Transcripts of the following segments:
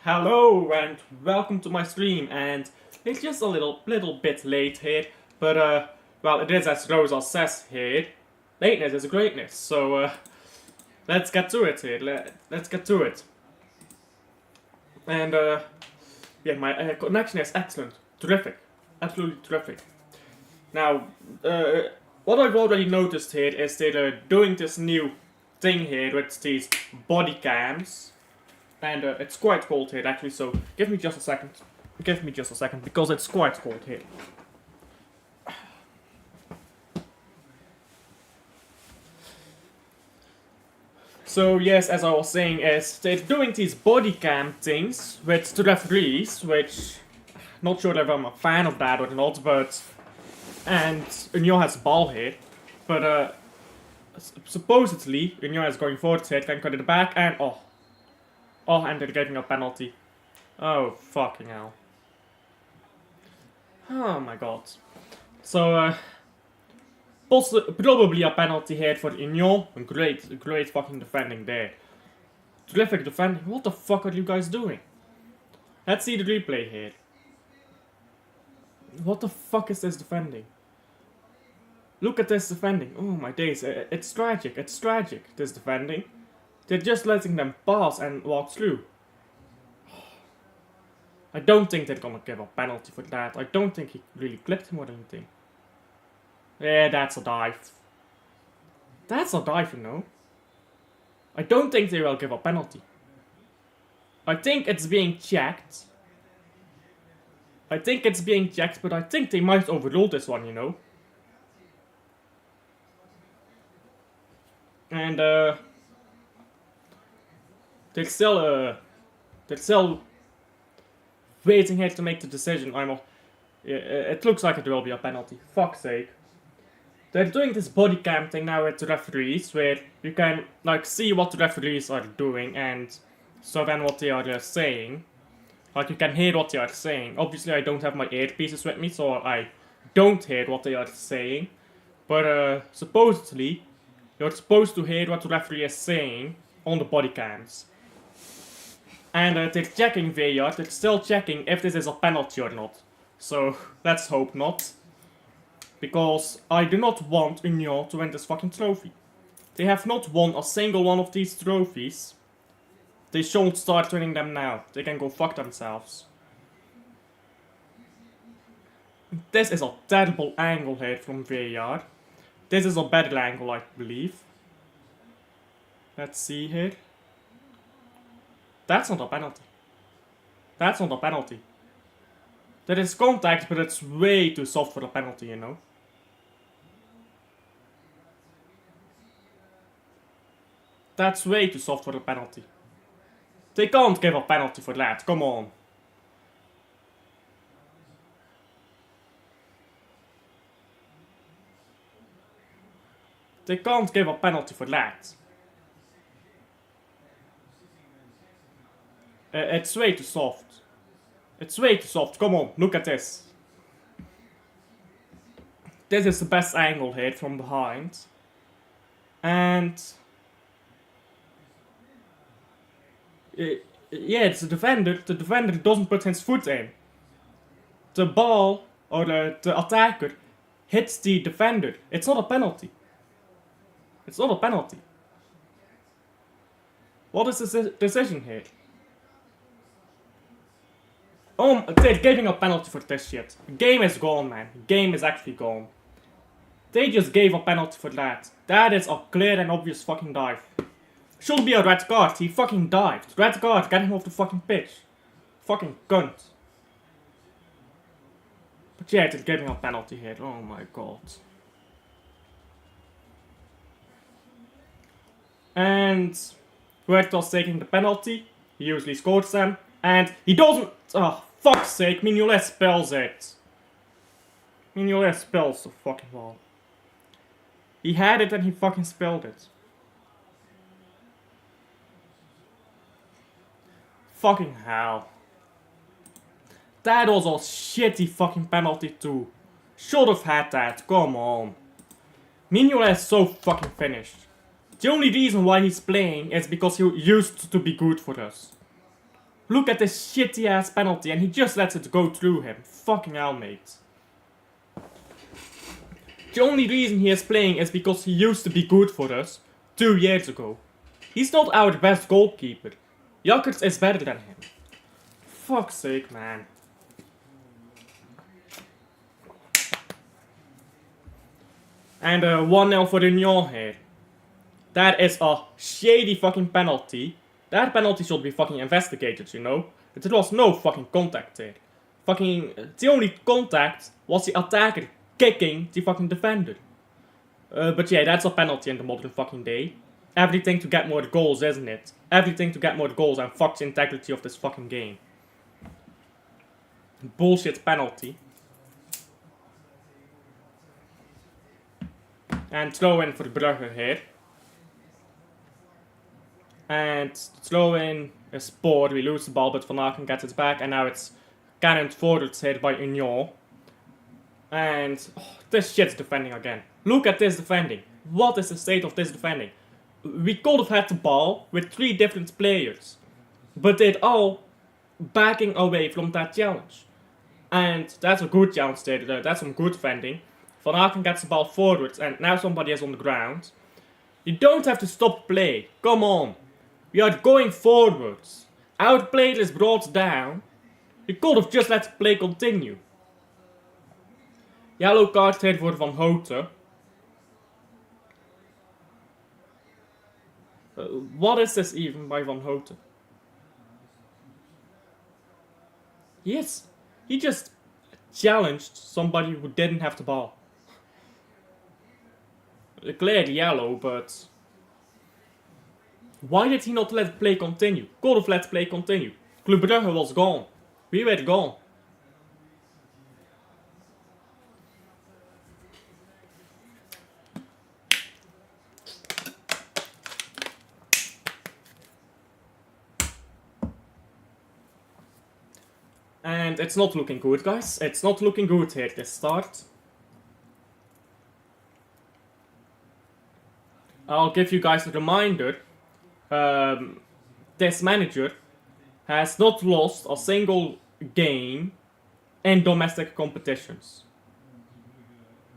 Hello and welcome to my stream, and it's just a little bit late here, but well, it is as Rosa says here, lateness is greatness, so let's get to it here, let's get to it. And yeah, my connection is excellent, terrific, absolutely terrific. Now, what I've already noticed here is they're doing this new thing here with these body cams. And it's quite cold here actually, so give me just a second. Give me just a second, because it's quite cold here. So yes, as I was saying, is they're doing these body cam things with the referees, which not sure if I'm a fan of that or not, but and Unyo has ball here, but supposedly Unyo is going forward here, can cut it back, and oh, and they're getting a penalty. Oh, fucking hell. Oh my god. So, probably a penalty here for Union. Great fucking defending there. Terrific defending. What the fuck are you guys doing? Let's see the replay here. What the fuck is this defending? Look at this defending. Oh my days. It's tragic. It's tragic, this defending. They're just letting them pass and walk through. I don't think they're gonna give a penalty for that. I don't think he really clipped him or anything. Yeah, that's a dive. That's a dive, you know. I don't think they will give a penalty. I think it's being checked. I think it's being checked, but I think they might overrule this one, you know. And, they're still waiting here to make the decision. It looks like it will be a penalty. Fuck's sake. They're doing this body cam thing now with the referees, where you can like see what the referees are doing, and so then what they are saying. Like you can hear what they are saying. Obviously, I don't have my earpieces with me, so I don't hear what they are saying. But supposedly, you're supposed to hear what the referee is saying on the body cams. And they're checking VAR, they're still checking if this is a penalty or not. So, let's hope not. Because I do not want Union to win this fucking trophy. They have not won a single one of these trophies. They shouldn't start winning them now. They can go fuck themselves. This is a terrible angle here from VAR. This is a better angle, I believe. Let's see here. That's not a penalty. That's not a penalty. There is contact, but it's way too soft for a penalty, you know. That's way too soft for a penalty. They can't give a penalty for that, come on. They can't give a penalty for that. It's way too soft. It's way too soft. Come on, look at this. This is the best angle here from behind. And yeah, it's the defender. The defender doesn't put his foot in. The ball, or the attacker, hits the defender. It's not a penalty. It's not a penalty. What is the decision here? Oh, they're giving a penalty for this shit. Game is gone, man. Game is actually gone. They just gave a penalty for that. That is a clear and obvious fucking dive. Should be a red card. He fucking dived. Red card. Get him off the fucking pitch. Fucking cunt. But yeah, they're giving a penalty here. Oh my god. And Huerta's taking the penalty. He usually scores them. And he doesn't. Oh, fuck's sake. Mignolet spells it. Mignolet spells the fucking ball. He had it and he fucking spelled it. Fucking hell. That was a shitty fucking penalty too. Should have had that. Come on. Mignolet is so fucking finished. The only reason why he's playing is because he used to be good for us. Look at this shitty ass penalty and he just lets it go through him. Fucking hell, mate. The only reason he is playing is because he used to be good for us 2 years ago. He's not our best goalkeeper. Jakkers is better than him. Fuck's sake, man. And 1-0 for Union here. That is a shady fucking penalty. That penalty should be fucking investigated, you know. There was no fucking contact there. Fucking, the only contact was the attacker kicking the fucking defender. But yeah, that's a penalty in the modern fucking day. Everything to get more goals, isn't it? Everything to get more goals and fuck the integrity of this fucking game. Bullshit penalty. And throw in for Brugge here. And throw in a sport, we lose the ball, but Van Aken gets it back, and now it's cannoned forwards here by Union. And this shit's defending again. Look at this defending. What is the state of this defending? We could have had the ball with 3 different players, but they're all backing away from that challenge. And that's a good challenge there, that's some good defending. Van Aken gets the ball forwards, and now somebody is on the ground. You don't have to stop play, come on. We are going forwards. Our player is brought down. You could have just let the play continue. Yellow card here for Van Houten. What is this even by Van Houten? Yes, he just challenged somebody who didn't have the ball. Clearly yellow, but why did he not let play continue? Could have let play continue. Club Brugge was gone. We were gone. And it's not looking good, guys. It's not looking good here at this start. I'll give you guys a reminder. This manager has not lost a single game in domestic competitions.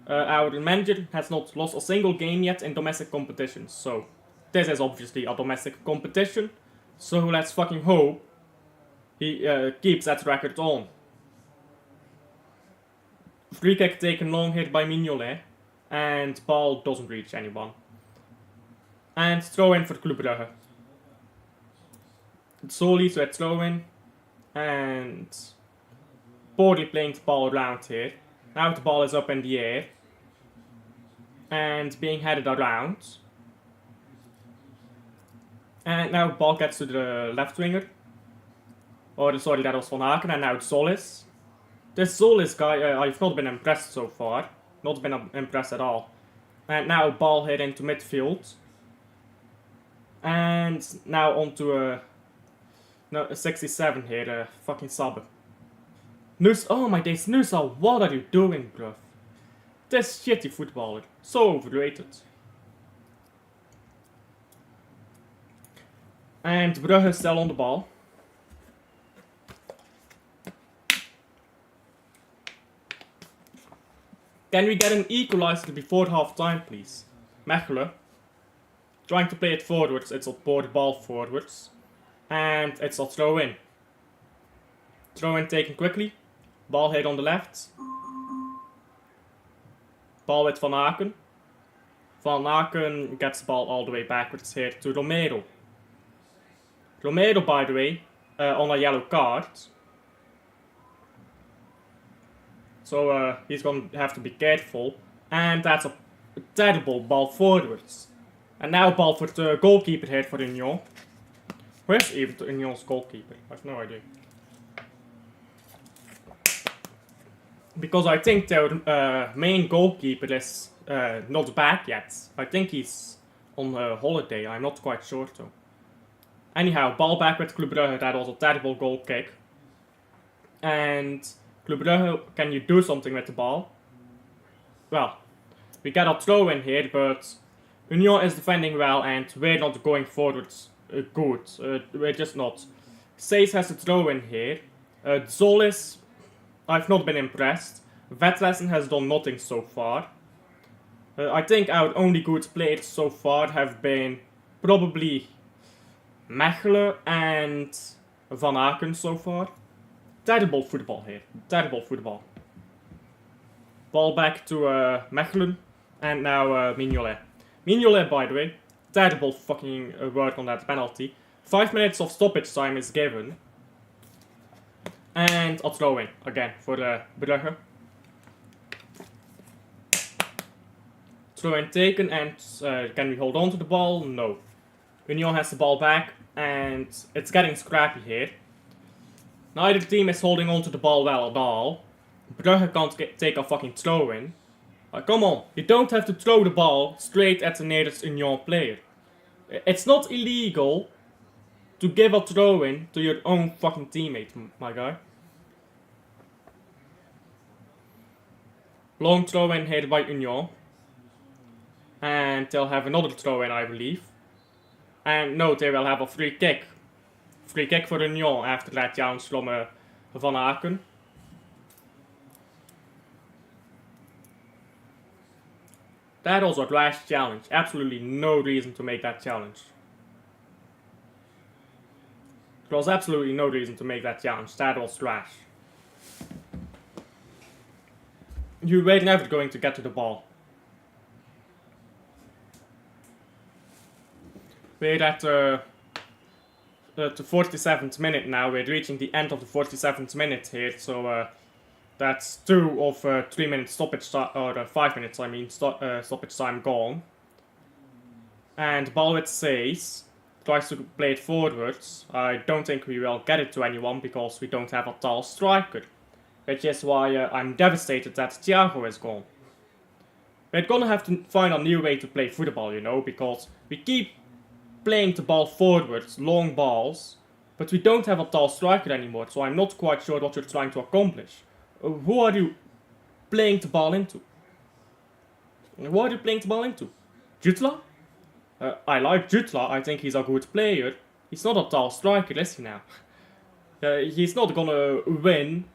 Our manager has not lost a single game yet in domestic competitions. So, this is obviously a domestic competition. So, let's fucking hope he keeps that record on. Free kick taken long here by Mignolet. And ball doesn't reach anyone. And throw in for Club Brugge. Solely to a throw in. And poorly playing the ball around here. Now the ball is up in the air. And being headed around. And now the ball gets to the left winger. Or sorry, that was Van Aken, and now it's Solis. This Solis guy, I've not been impressed so far. Not been impressed at all. And now ball hit into midfield. And now onto a 67 here, fucking Sabbe. Oh my days, Nusa, what are you doing, bruv? This shitty footballer, so overrated. And Brugge is still on the ball. Can we get an equalizer before half time, please? Mechelen. Trying to play it forwards, it's a poor ball forwards. And it's a throw in. Throw in taken quickly. Ball hit on the left. Ball with Van Aken. Van Aken gets the ball all the way backwards here to Romero. Romero, by the way, on a yellow card. So he's going to have to be careful. And that's a terrible ball forwards. And now ball for the goalkeeper here for Union. Where's even Union's goalkeeper? I have no idea. Because I think their main goalkeeper is not back yet. I think he's on holiday, I'm not quite sure though. Anyhow, ball back with Club Brugge, that was a terrible goal kick. And Club Brugge, can you do something with the ball? Well, we got a throw in here, but Union is defending well and we're not going forwards good. We're just not. Says has to throw in here. Zolis, I've not been impressed. Vetlesen has done nothing so far. I think our only good players so far have been probably Mechelen and Van Aken so far. Terrible football here. Terrible football. Ball back to Mechelen. And now Mignolet. Mignolet, by the way. Terrible fucking work on that penalty. 5 minutes of stoppage time is given. And a throw in again for Brugge. Throw in taken, and can we hold on to the ball? No. Union has the ball back, and it's getting scrappy here. Neither team is holding on to the ball well at all. Brugge can't take a fucking throw in. Come on, you don't have to throw the ball straight at the nearest Union player. It's not illegal to give a throw in to your own fucking teammate, my guy. Long throw in here by Union. And they'll have another throw in, I believe. And no, they will have a free kick. Free kick for Union after that challenge from Van Aken. That was a rash challenge. Absolutely no reason to make that challenge. There was absolutely no reason to make that challenge. That was rash. You were never going to get to the ball. We're at the 47th minute now. We're reaching the end of the 47th minute here, so that's 2 of 3 minutes stoppage time, or 5 minutes, I mean, stoppage time gone. And Balwit says, tries to play it forwards. I don't think we will get it to anyone because we don't have a tall striker, which is why I'm devastated that Thiago is gone. We're gonna have to find a new way to play football, you know, because we keep playing the ball forwards, long balls, but we don't have a tall striker anymore, so I'm not quite sure what you're trying to accomplish. Who are you playing the ball into? Who are you playing the ball into? Jutla? I like Jutla, I think he's a good player. He's not a tall striker, is he now? He's not gonna win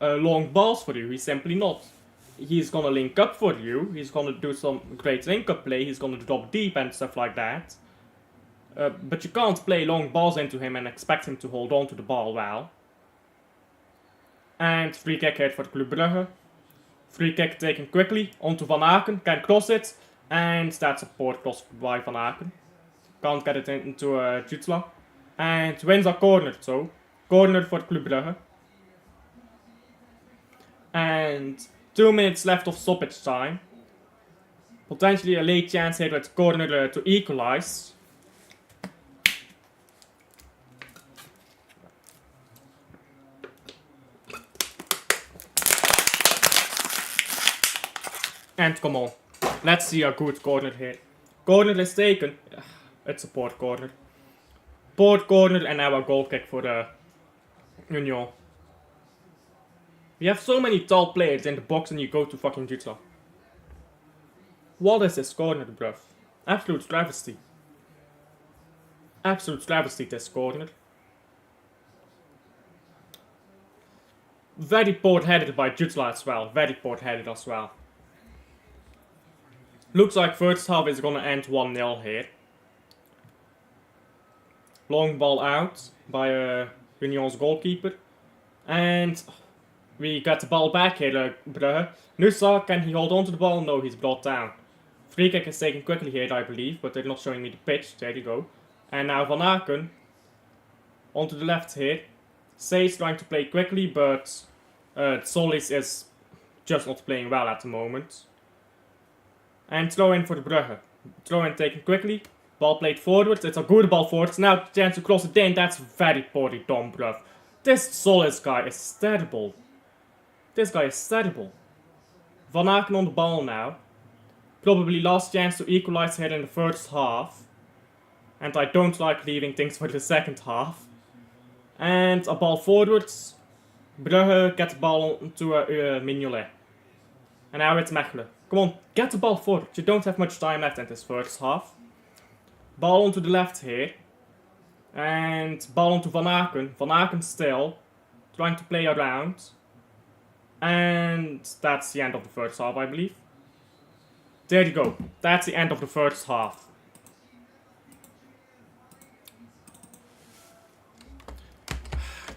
long balls for you, he's simply not. He's gonna link up for you, he's gonna do some great link up play, he's gonna drop deep and stuff like that. But you can't play long balls into him and expect him to hold on to the ball well. And free kick here for Club Brugge. Free kick taken quickly onto Van Aken, can cross it. And that's a poor cross by Van Aken. Can't get it into Jutla. And wins a corner, so. Corner for Club Brugge. And 2 minutes left of stoppage time. Potentially a late chance here with corner to equalize. And come on, let's see a good corner here. Corner is taken. It's a poor corner. Poor corner and now a goal kick for Union. We have so many tall players in the box and you go to fucking Jutla. What is this corner, bruv? Absolute travesty. Absolute travesty, this corner. Very poor headed by Jutla as well. Very poor headed as well. Looks like first half is gonna end 1-0 here. Long ball out by Union's goalkeeper. And we got the ball back here, Brugge. Nusa, can he hold on to the ball? No, he's brought down. Free kick is taken quickly here, I believe, but they're not showing me the pitch. There you go. And now Van Aken. Onto the left here. Say's trying to play quickly, but Solis is just not playing well at the moment. And throw in for the Brugge. Throw in taken quickly. Ball played forward. It's a good ball forward. Now chance to cross it in. That's very poorly done, bruv. This Solis guy is terrible. This guy is terrible. Van Aken on the ball now. Probably last chance to equalize here in the first half. And I don't like leaving things for the second half. And a ball forwards. Brugge gets the ball to Mignolet. And now it's Mechelen. Come on, get the ball forward. You don't have much time left in this first half. Ball onto the left here. And ball onto Van Aken. Van Aken still trying to play around. And that's the end of the first half, I believe. There you go. That's the end of the first half.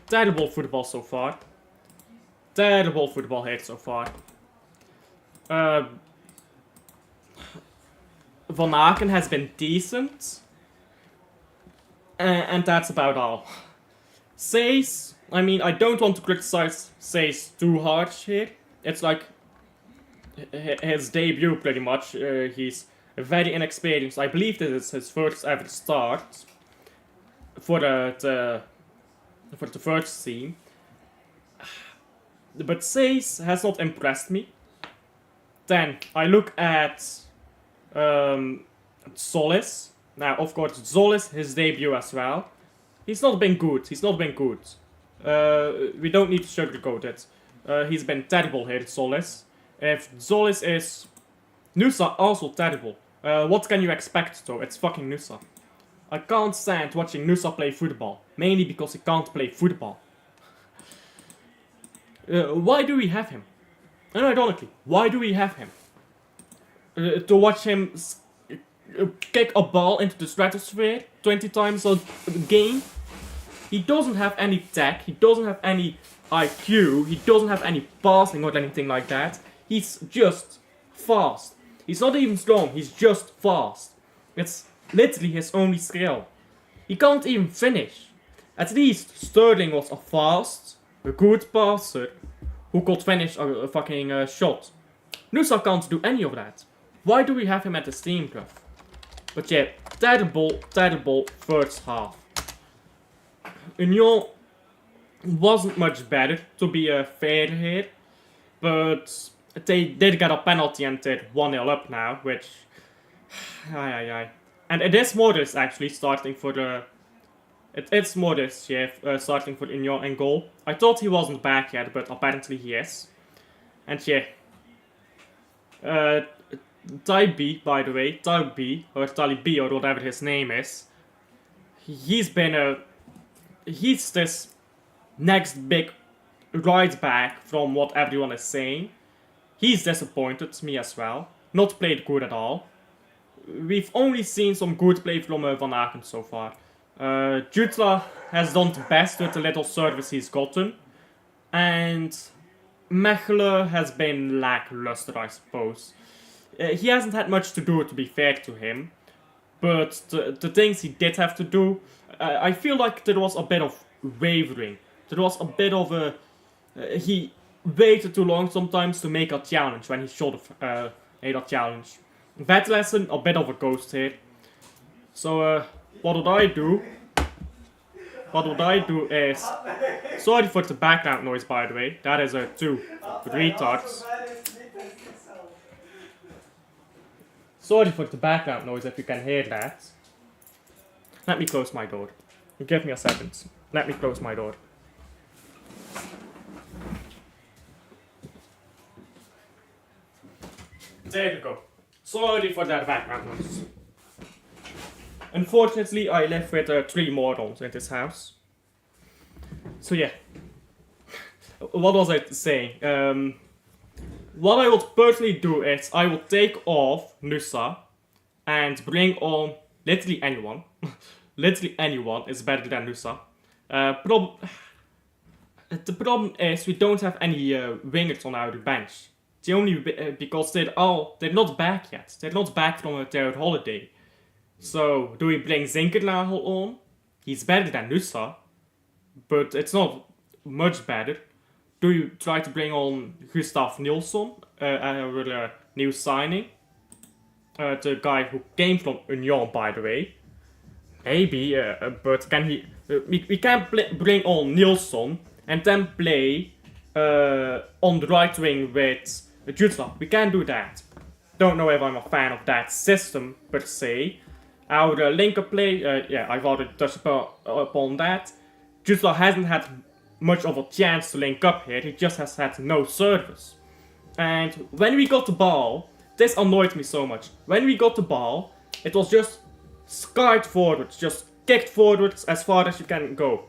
Terrible football so far. Terrible football here so far. Van Aken has been decent. And that's about all. Says, I mean, I don't want to criticize Says too harsh here. It's like his debut pretty much. He's very inexperienced. I believe this is his first ever start for the first team. But Says has not impressed me. Then I look at Solis. Now, of course, Solis, his debut as well. He's not been good. He's not been good. We don't need to sugarcoat it. He's been terrible here, Solis. If Solis is... Nusa also terrible. What can you expect though? It's fucking Nusa. I can't stand watching Nusa play football. Mainly because he can't play football. Why do we have him? And ironically, why do we have him? To watch him kick a ball into the stratosphere 20 times a game? He doesn't have any tech, he doesn't have any IQ, he doesn't have any passing or anything like that. He's just fast. He's not even strong, he's just fast. It's literally his only skill. He can't even finish. At least Sterling was a fast, a good passer who could finish a fucking shot. Nusa can't do any of that. Why do we have him at the team, bruv? But yeah, terrible first half. Union wasn't much better, to be fair here. But they did get a penalty and they're 1-0 up now, which... And it is Modest actually starting for the... It's Modest, yeah, starting for Union in goal. I thought he wasn't back yet, but apparently he is. And yeah... Type B, by the way, Type B, or Talibi, or whatever his name is. He's been he's this next big right back from what everyone is saying. He's disappointed me as well. Not played good at all. We've only seen some good play from Van Aken so far. Jutla has done the best with the little service he's gotten. And Mechelen has been lackluster, I suppose. He hasn't had much to do, to be fair to him. But the things he did have to do, I feel like there was a bit of wavering. There was a bit of a... he waited too long sometimes to make a challenge when he should have made a challenge. That lesson, a bit of a ghost here. So, what would I do? What would I do is... Sorry for the background noise, by the way. That is 2 retards. Sorry for the background noise if you can hear that. Let me close my door. Give me a second. Let me close my door. There you go. Sorry for that background noise. Unfortunately, I live with 3 morons in this house. So yeah. What was I saying? What I would personally do is I would take off Nusa and bring on literally anyone. Literally anyone is better than Nusa. The problem is we don't have any wingers on our bench. The only because they're not back yet. They're not back from their holiday. So do we bring Zinkernagel on? He's better than Nusa, but it's not much better. Do you try to bring on Gustav Nilsson, our new signing? The guy who came from Union, by the way. Maybe, but can he... we can't bring on Nilsson and then play on the right wing with Jutla. We can't do that. Don't know if I'm a fan of that system, per se. Our link-up play, yeah, I've already touched upon that. Jutla hasn't had much of a chance to link up here, he just has had no service. And when we got the ball, this annoyed me so much. When we got the ball, it was just skied forward, just kicked forwards as far as you can go.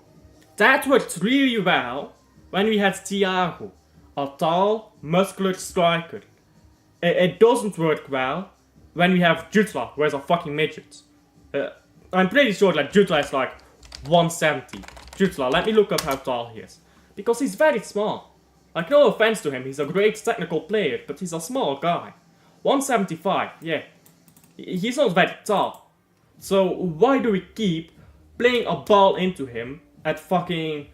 That worked really well when we had Thiago, a tall, muscular striker. It doesn't work well when we have Jutla, who is a fucking midget. I'm pretty sure that Jutla is like 170. Jutla, let me look up how tall he is. Because he's very small. Like, no offense to him, he's a great technical player, but he's a small guy. 175, yeah. He's not very tall. So why do we keep playing a ball into him at fucking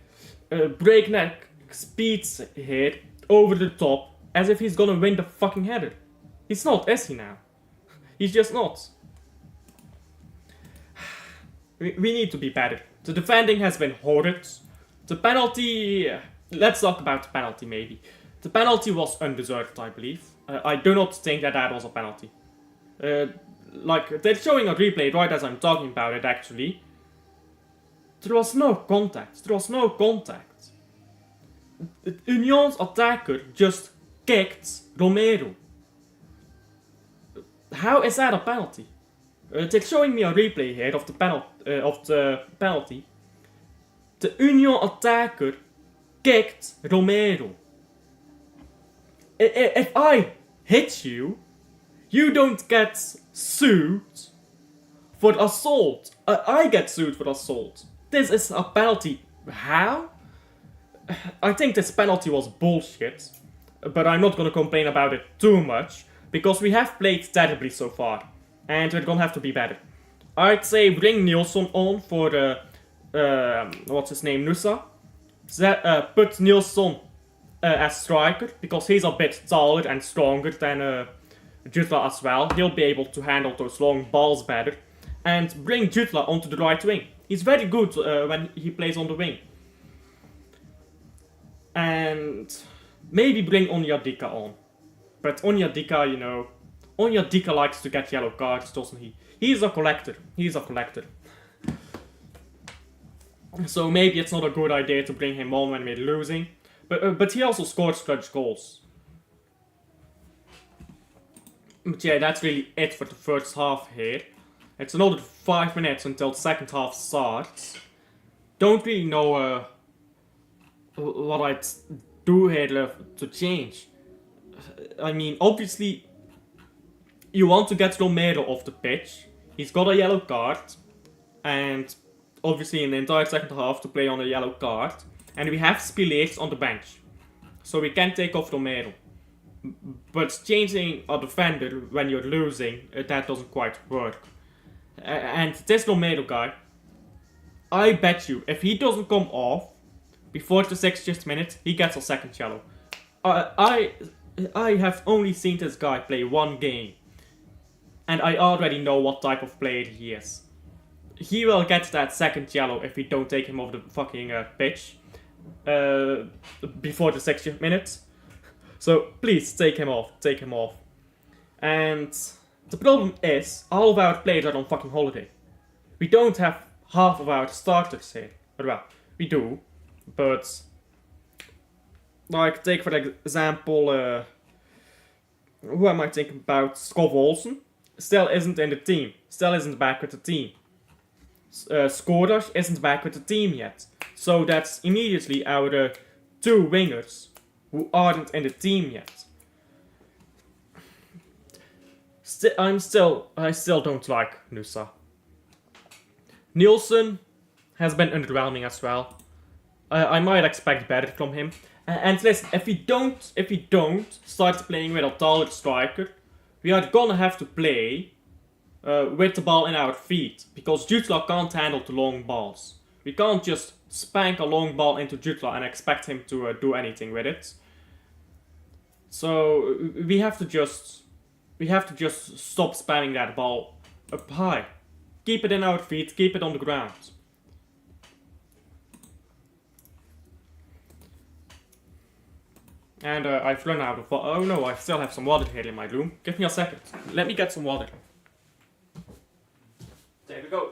breakneck speeds here over the top as if he's gonna win the fucking header? He's not, is he now? He's just not. We need to be better. The defending has been horrid. The penalty... let's talk about the penalty maybe. The penalty was undeserved, I believe. I do not think that was a penalty. Like, they're showing a replay right as I'm talking about it, actually. There was no contact. There was no contact. Union's attacker just kicked Romero. How is that a penalty? They're showing me a replay here of the penalty. The Union attacker kicked Romero. If I hit you, you don't get sued for assault. I get sued for assault. This is a penalty. How? I think this penalty was bullshit. But I'm not gonna complain about it too much. Because we have played terribly so far. And we're gonna have to be better. I'd say bring Nielsen on for what's his name, Nusa. Put Nielsen as striker, because he's a bit taller and stronger than Jutla as well. He'll be able to handle those long balls better. And bring Jutla onto the right wing. He's very good when he plays on the wing. And maybe bring Onyedika on. But Onyedika, you know, Onyedika likes to get yellow cards, doesn't he? He's a collector. He's a collector. So maybe it's not a good idea to bring him on when we're losing. But he also scores clutch goals. But yeah, that's really it for the first half here. It's another 5 minutes until the second half starts. Don't really know what I'd do here to change. I mean, obviously, you want to get Romero off the pitch. He's got a yellow card. And obviously in the entire second half to play on a yellow card. And we have Spileers on the bench. So we can take off Romero. But changing a defender when you're losing, that doesn't quite work. And this Romero guy, I bet you, if he doesn't come off before the 60th minute, he gets a second yellow. I have only seen this guy play one game. And I already know what type of player he is. He will get that second yellow if we don't take him off the fucking pitch before the 60th minute. So please take him off, take him off. And the problem is, all of our players are on fucking holiday. We don't have half of our starters here. Well, we do, but like, take for example, who am I thinking about? Skov Olsen still isn't in the team, still isn't back with the team. Skoras isn't back with the team yet. So that's immediately our two wingers who aren't in the team yet. I still don't like Nusa. Nielsen has been underwhelming as well. I might expect better from him. And listen, if we don't start playing with a taller striker, we are gonna have to play with the ball in our feet, because Jutla can't handle the long balls. We can't just spank a long ball into Jutla and expect him to do anything with it. So we have to just stop spamming that ball up high. Keep it in our feet, keep it on the ground. And I've run out of water. Oh no, I still have some water here in my room. Give me a second. Let me get some water. There we go.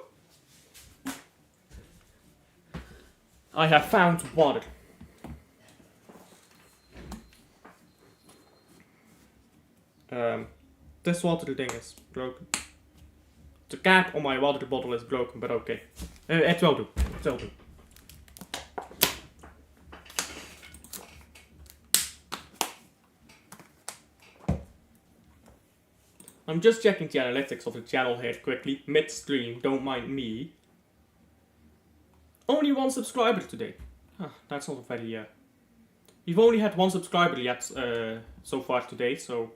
I have found water. This water thing is broken. The cap on my water bottle is broken, but okay. It will do. It will do. I'm just checking the analytics of the channel here quickly, mid-stream, don't mind me. Only 1 subscriber today. Huh, that's not a very... We've only had 1 subscriber yet so far today, so...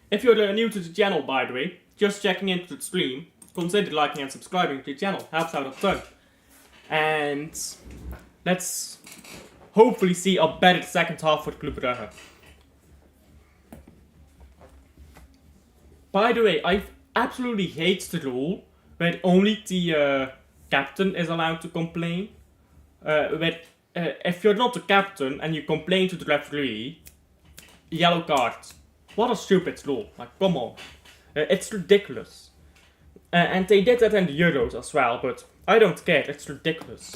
If you're new to the channel, by the way, just checking into the stream, consider liking and subscribing to the channel, helps out a ton. And... let's hopefully see a better second half for Club Brugge. By the way, I absolutely hate the rule where only the captain is allowed to complain. If you're not the captain and you complain to the referee, yellow card. What a stupid rule. Like, come on. It's ridiculous. And they did that in the Euros as well, but I don't care. It's ridiculous.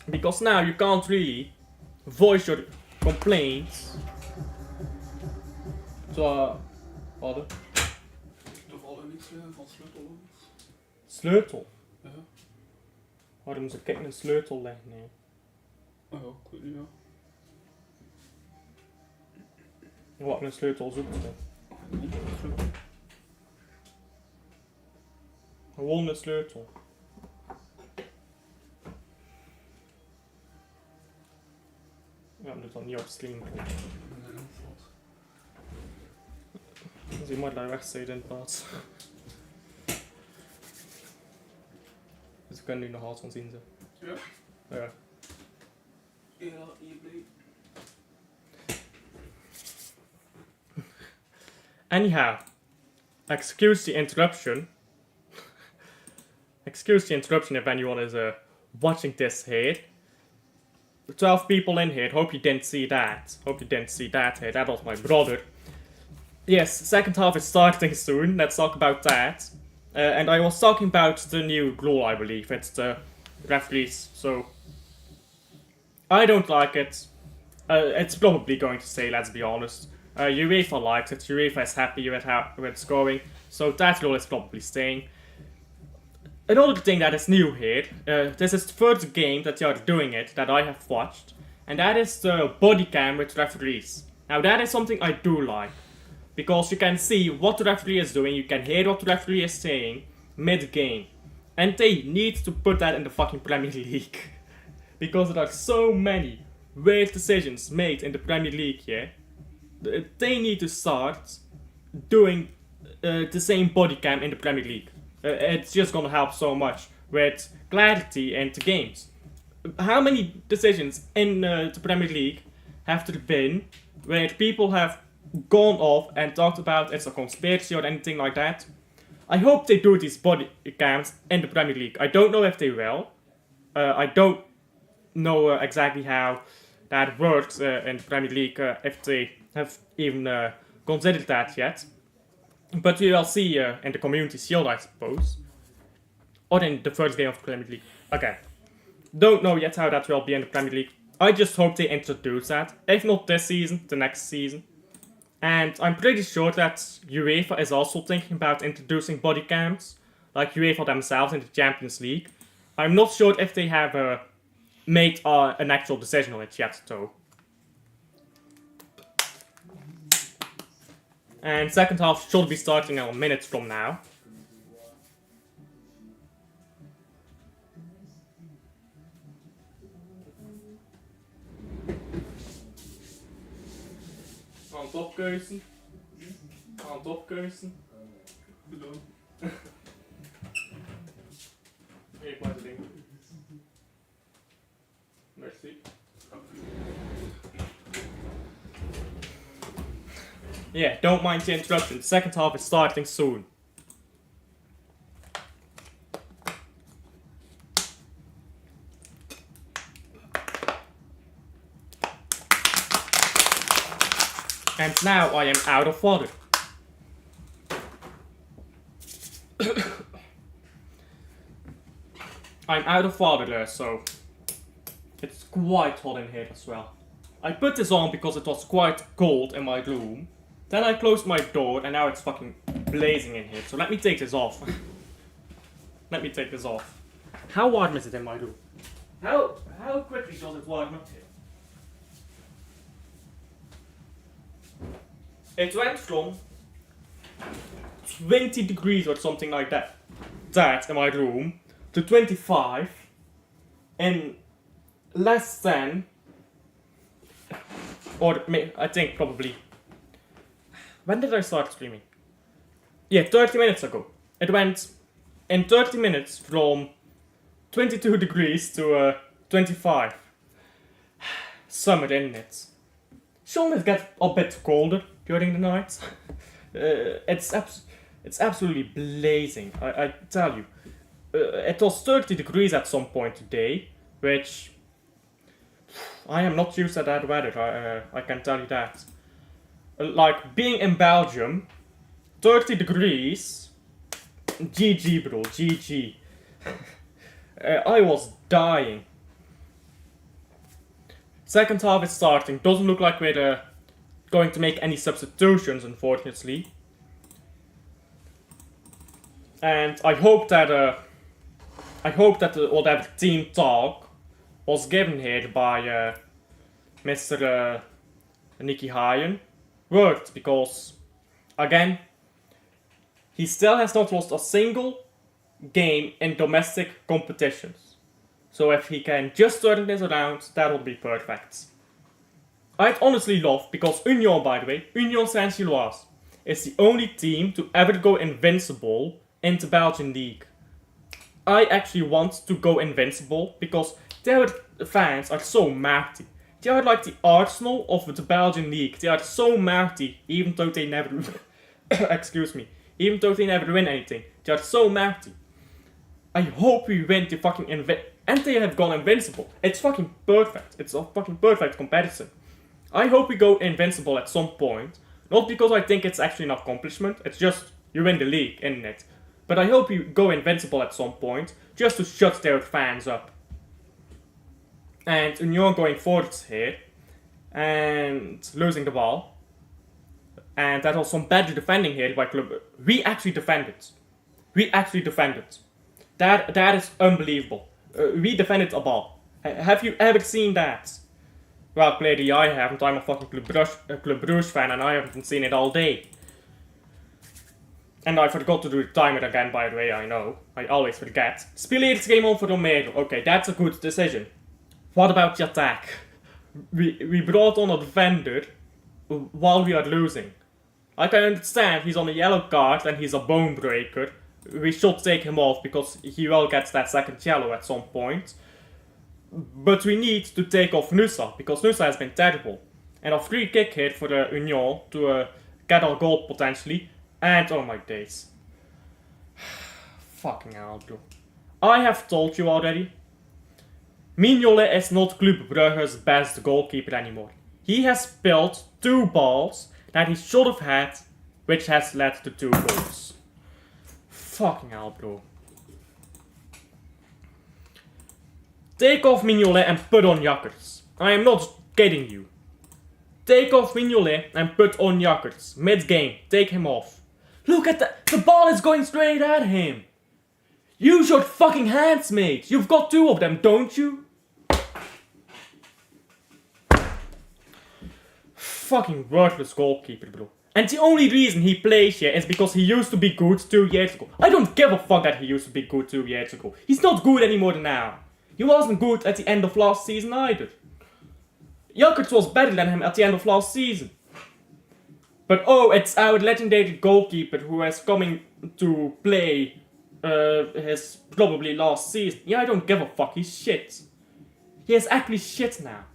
Because now you can't really voice your complaints. Zo, hadden. Toevallig niets van sleutel. Sleutel? Ja. Waarom zou ik een sleutel leggen? Nee. Oh ja, ik weet niet, ja. Wat een sleutel zoekt je? Gewoon een sleutel. Ja, dat dan niet op stream. Zie maar daar wegzijde in plaats. Dus we kunnen nu nog alles van zien. Zo. Ja. Ja. Ja, hier bleef. Anyhow, excuse the interruption. Excuse the interruption if anyone is watching this here. 12 people in here, hope you didn't see that. Hope you didn't see that here, that was my brother. Yes, second half is starting soon, let's talk about that. And I was talking about the new rule, I believe, it's the referees, so... I don't like it. It's probably going to stay, let's be honest. UEFA likes it, UEFA is happy with how it's going, so that rule is probably staying. Another thing that is new here, this is the first game that they are doing it, that I have watched, and that is the body cam with referees. Now that is something I do like, because you can see what the referee is doing, you can hear what the referee is saying mid-game. And they need to put that in the fucking Premier League. Because there are so many weird decisions made in the Premier League here. They need to start doing the same body cam in the Premier League. It's just gonna help so much with clarity in the games. How many decisions in the Premier League have there been where people have gone off and talked about it's a conspiracy or anything like that? I hope they do these body cams in the Premier League. I don't know if they will. I don't know exactly how that works in the Premier League, if they have even considered that yet. But we will see in the Community Shield, I suppose. Or in the first game of the Premier League. Okay. Don't know yet how that will be in the Premier League. I just hope they introduce that. If not this season, the next season. And I'm pretty sure that UEFA is also thinking about introducing body cams. Like UEFA themselves in the Champions League. I'm not sure if they have made an actual decision on it yet, though. And second half should be starting in a minute from now. Hand opkeuzen. Hand opkeuzen. Bedankt. Geef maar de ding. Merci. Yeah, don't mind the interruption. The second half is starting soon. And now I am out of water. I'm out of water there, so it's quite hot in here as well. I put this on because it was quite cold in my room. Then I closed my door and now it's fucking blazing in here. So let me take this off. Let me take this off. How warm is it in my room? How quickly does it warm up here? It went from 20 degrees or something like that in my room to 25 in less than, or I think probably, when did I start streaming? Yeah, 30 minutes ago. It went in 30 minutes from 22 degrees to 25. Summer, isn't it? Shouldn't it get a bit colder during the night? It's absolutely blazing, I tell you. It was 30 degrees at some point today, which I am not used to that weather, I can tell you that. Like, being in Belgium, 30 degrees, GG bro, GG. I was dying. Second half is starting, doesn't look like we're going to make any substitutions, unfortunately. And I hope that whatever team talk was given here by Mr. Nicky Hayen worked, because again, he still has not lost a single game in domestic competitions. So if he can just turn this around, that would be perfect. I'd honestly love, because Union, by the way, Union Saint-Gilloise, is the only team to ever go invincible in the Belgian league. I actually want to go invincible because their fans are so marty. They are like the Arsenal of the Belgian league. They are so marty, even though they never excuse me, even though they never win anything. They are so marty. I hope we win the fucking and they have gone invincible. It's fucking perfect. It's a fucking perfect comparison. I hope we go invincible at some point. Not because I think it's actually an accomplishment. It's just you win the league, isn't it? But I hope you go invincible at some point, just to shut their fans up. And Union going forwards here, and losing the ball. And that was some bad defending here by Club. We actually defended. That is unbelievable. We defended a ball. Have you ever seen that? Well, clearly I haven't. I'm a fucking Club Brugge fan and I haven't seen it all day. And I forgot to do the timer again, by the way, I know. I always forget. Spieleerders game on for Romero. Okay, that's a good decision. What about the attack? We brought on a defender while we are losing. I can understand he's on a yellow card and he's a bone breaker. We should take him off because he will get that second yellow at some point. But we need to take off Nusa because Nusa has been terrible. And a free kick here for Union to get our goal potentially. And oh my days. Fucking hell, bro. I have told you already. Mignolet is not Club Brugge's best goalkeeper anymore. He has spilled 2 balls that he should have had, which has led to 2 goals. Fucking hell, bro. Take off Mignolet and put on Jakkers. I am not kidding you. Take off Mignolet and put on Jakkers. Mid-game, take him off. Look at that! The ball is going straight at him! Use your fucking hands, mate! You've got 2 of them, don't you? Fucking worthless goalkeeper, bro. And the only reason he plays here is because he used to be good 2 years ago. I don't give a fuck that he used to be good 2 years ago. He's not good anymore now. He wasn't good at the end of last season either. Jakkers was better than him at the end of last season. But oh, it's our legendary goalkeeper who is coming to play his probably last season. Yeah, I don't give a fuck, he's shit. He is actually shit now.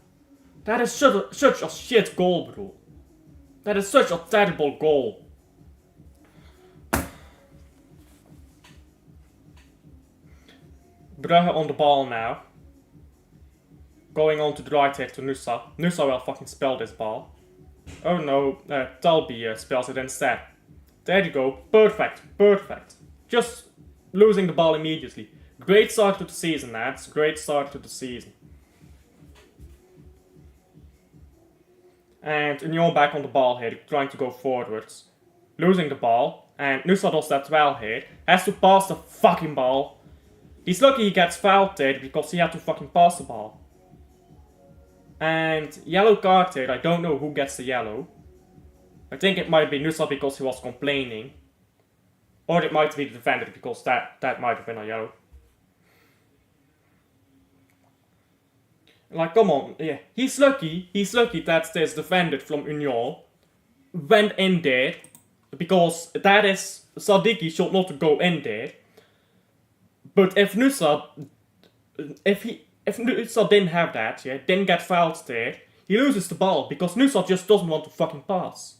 That is such a shit goal, bro. That is such a terrible goal. Brugge on the ball now. Going on to the right here to Nusa. Nusa will fucking spell this ball. Oh no, Talbi spells it instead. There you go, perfect, perfect. Just losing the ball immediately. Great start to the season, lads, great start to the season. And Union back on the ball here, trying to go forwards. Losing the ball. And Nusa does that well here. Has to pass the fucking ball. He's lucky he gets fouled there because he had to fucking pass the ball. And yellow card here, I don't know who gets the yellow. I think it might be Nusa because he was complaining. Or it might be the defender because that might have been a yellow. Like, come on, yeah. He's lucky that this defender from Union went in there. Because that is, Sadiki should not go in there. But if Nusa didn't have that, yeah, didn't get fouled there, he loses the ball because Nusa just doesn't want to fucking pass.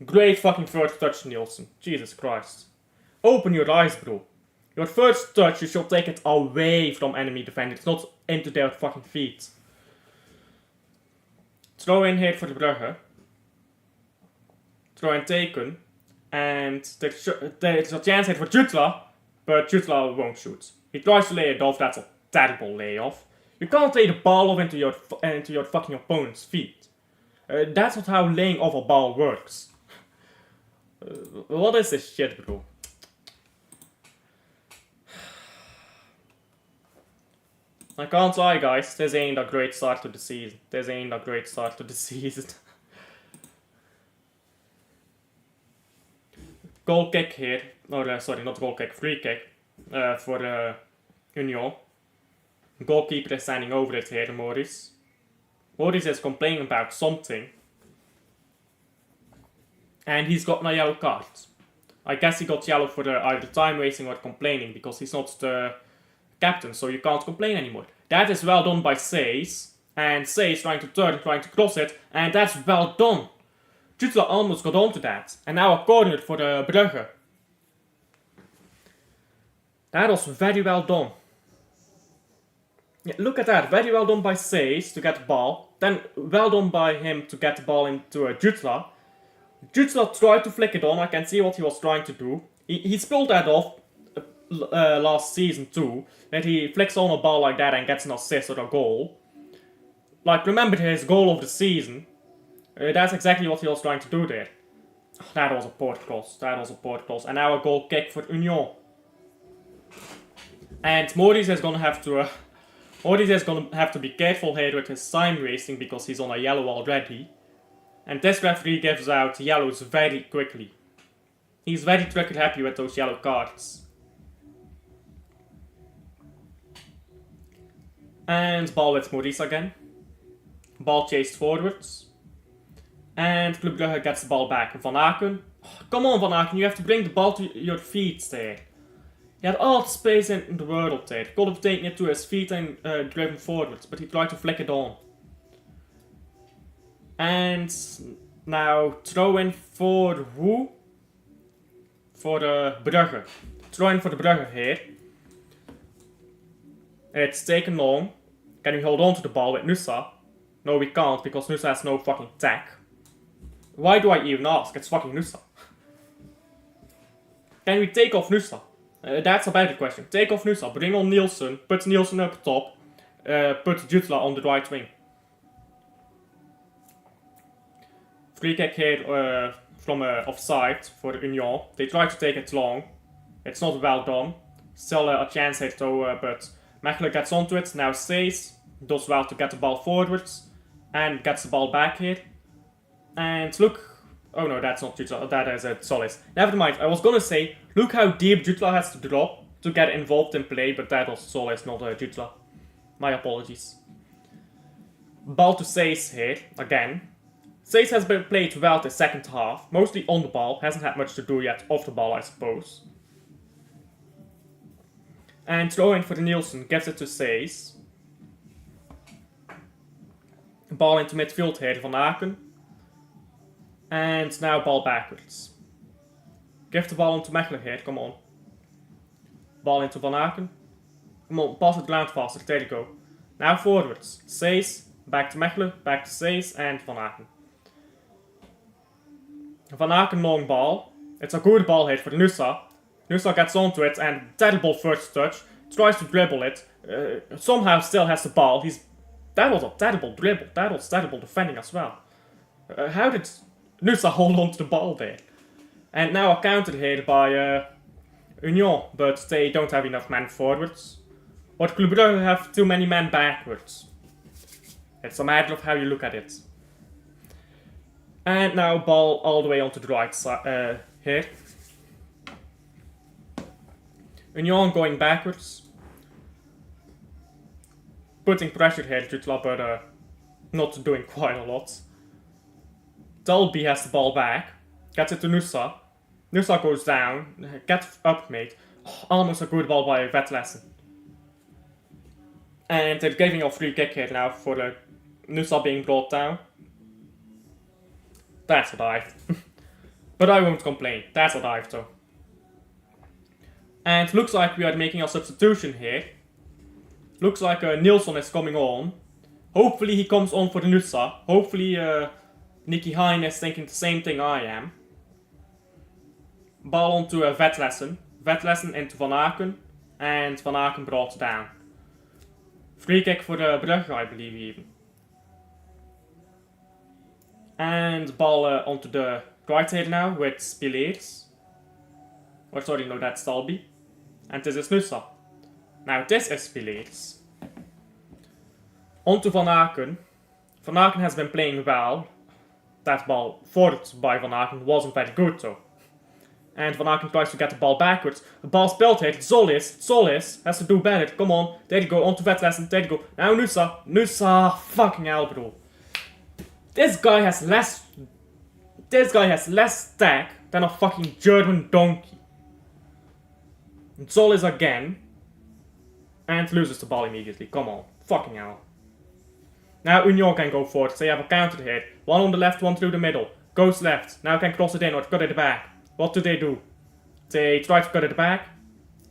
Great fucking first touch, Nielsen. Jesus Christ. Open your eyes, bro. Your first touch, you should take it away from enemy defenders, not into their fucking feet. Throw in here for the Brugge. Throw in taken. And there's a chance here for Jutla, but Jutla won't shoot. He tries to lay it off, that's a terrible layoff. You can't lay the ball off into your fucking opponent's feet. That's not how laying off a ball works. What is this shit, bro? I can't lie, guys. This ain't a great start to the season. Goal kick here. Or, sorry, not goal kick. Free kick. For Union. Goalkeeper is standing over it here, Maurice. Maurice is complaining about something. And he's got a yellow card. I guess he got yellow for either time wasting or complaining because he's not the captain, so you can't complain anymore. That is well done by Seys. And Seys trying to turn, trying to cross it, and that's well done. Jutla almost got onto that. And now a corner for the Brugge. That was very well done. Yeah, look at that. Very well done by Seys to get the ball. Then well done by him to get the ball into Jutla. Jutla tried to flick it on. I can see what he was trying to do. He pulled that off last season too. That he flicks on a ball like that and gets an assist or a goal. Like, remember his goal of the season. That's exactly what he was trying to do there. Oh, that was a poor cross. And now a goal kick for Union. And Maurice is gonna have to be careful here with his time wasting because he's on a yellow already. And this referee gives out yellows very quickly. He's very trigger happy with those yellow cards. And ball with Maurice again. Ball chased forwards. And Club Brugge gets the ball back. Van Aken. Oh, come on, Van Aken, you have to bring the ball to your feet there. He had all the space in the world there. Could have taken it to his feet and driven forwards, but he tried to flick it on. And now throw in for who? For the Brugge. Throw in for the Brugge here. It's taken long. Can we hold on to the ball with Nusa? No, we can't because Nusa has no fucking tech. Why do I even ask? It's fucking Nusa. Can we take off Nusa? That's a better question. Take off Nusa, bring on Nielsen, put Nielsen up top, put Jutla on the right wing. Free kick here from offside for Union. They try to take it long. It's not well done. Still a chance here though, but Mechelen gets onto it. Now Seys does well to get the ball forwards and gets the ball back here. And look, oh no, that's not Jutla, that is Solis. Never mind, I was gonna say, look how deep Jutla has to drop to get involved in play, but that was Solis, not Jutla. My apologies. Ball to Seys here, again. Seys has been played well the second half, mostly on the ball, hasn't had much to do yet off the ball, I suppose. And throw in for the Nielsen, gives it to Seys. Ball into midfield here, Van Aken. And now ball backwards. Give the ball into Mechelen here, come on. Ball into Van Aken. Come on, pass it ground faster, there you go. Now forwards. Seys, back to Mechelen, back to Seys and Van Aken. Van Aken long ball. It's a good ball hit for Nusa. Nusa gets onto it and terrible first touch. Tries to dribble it. Somehow still has the ball. That was a terrible dribble. That was terrible defending as well. How did Nusa hold on to the ball there? And now a counter here by Union, but they don't have enough men forwards. Or Club Brugge have too many men backwards. It's a matter of how you look at it. And now ball all the way onto the right side here. Union going backwards. Putting pressure here to Jutla, but not doing quite a lot. Dalby has the ball back. Gets it to Nusa. Nusa goes down. Get up, mate. Oh, almost a good ball by Vetlassen. And they're giving a free kick here now for Nusa being brought down. That's a dive. But I won't complain. That's a dive though. And looks like we are making a substitution here. Looks like Nilsson is coming on. Hopefully he comes on for the Nusa. Hopefully Nicky Hein is thinking the same thing I am. Ball onto Vetlassen. Vetlassen into Van Aken. And Van Aken brought down. Free kick for Brugge, I believe even. And ball onto the right side now with Spileers. Or sorry, no, that's Dalby. And this is Nusa. Now this is Spileers. Onto Van Aken. Van Aken has been playing well. That ball forward by Van Aken wasn't very good though. And Van Aken tries to get the ball backwards. The ball spilled here. Zolis has to do better. Come on. There you go. On to Vetlassen. There you go. Now Nusa. Nusa. Fucking hell, bro. This guy has less stack than a fucking German donkey. Zolis again. And loses the ball immediately. Come on. Fucking hell. Now Union can go forward. They have a counter here. One on the left, one through the middle. Goes left. Now can cross it in or cut it back. What do? They try to cut it back.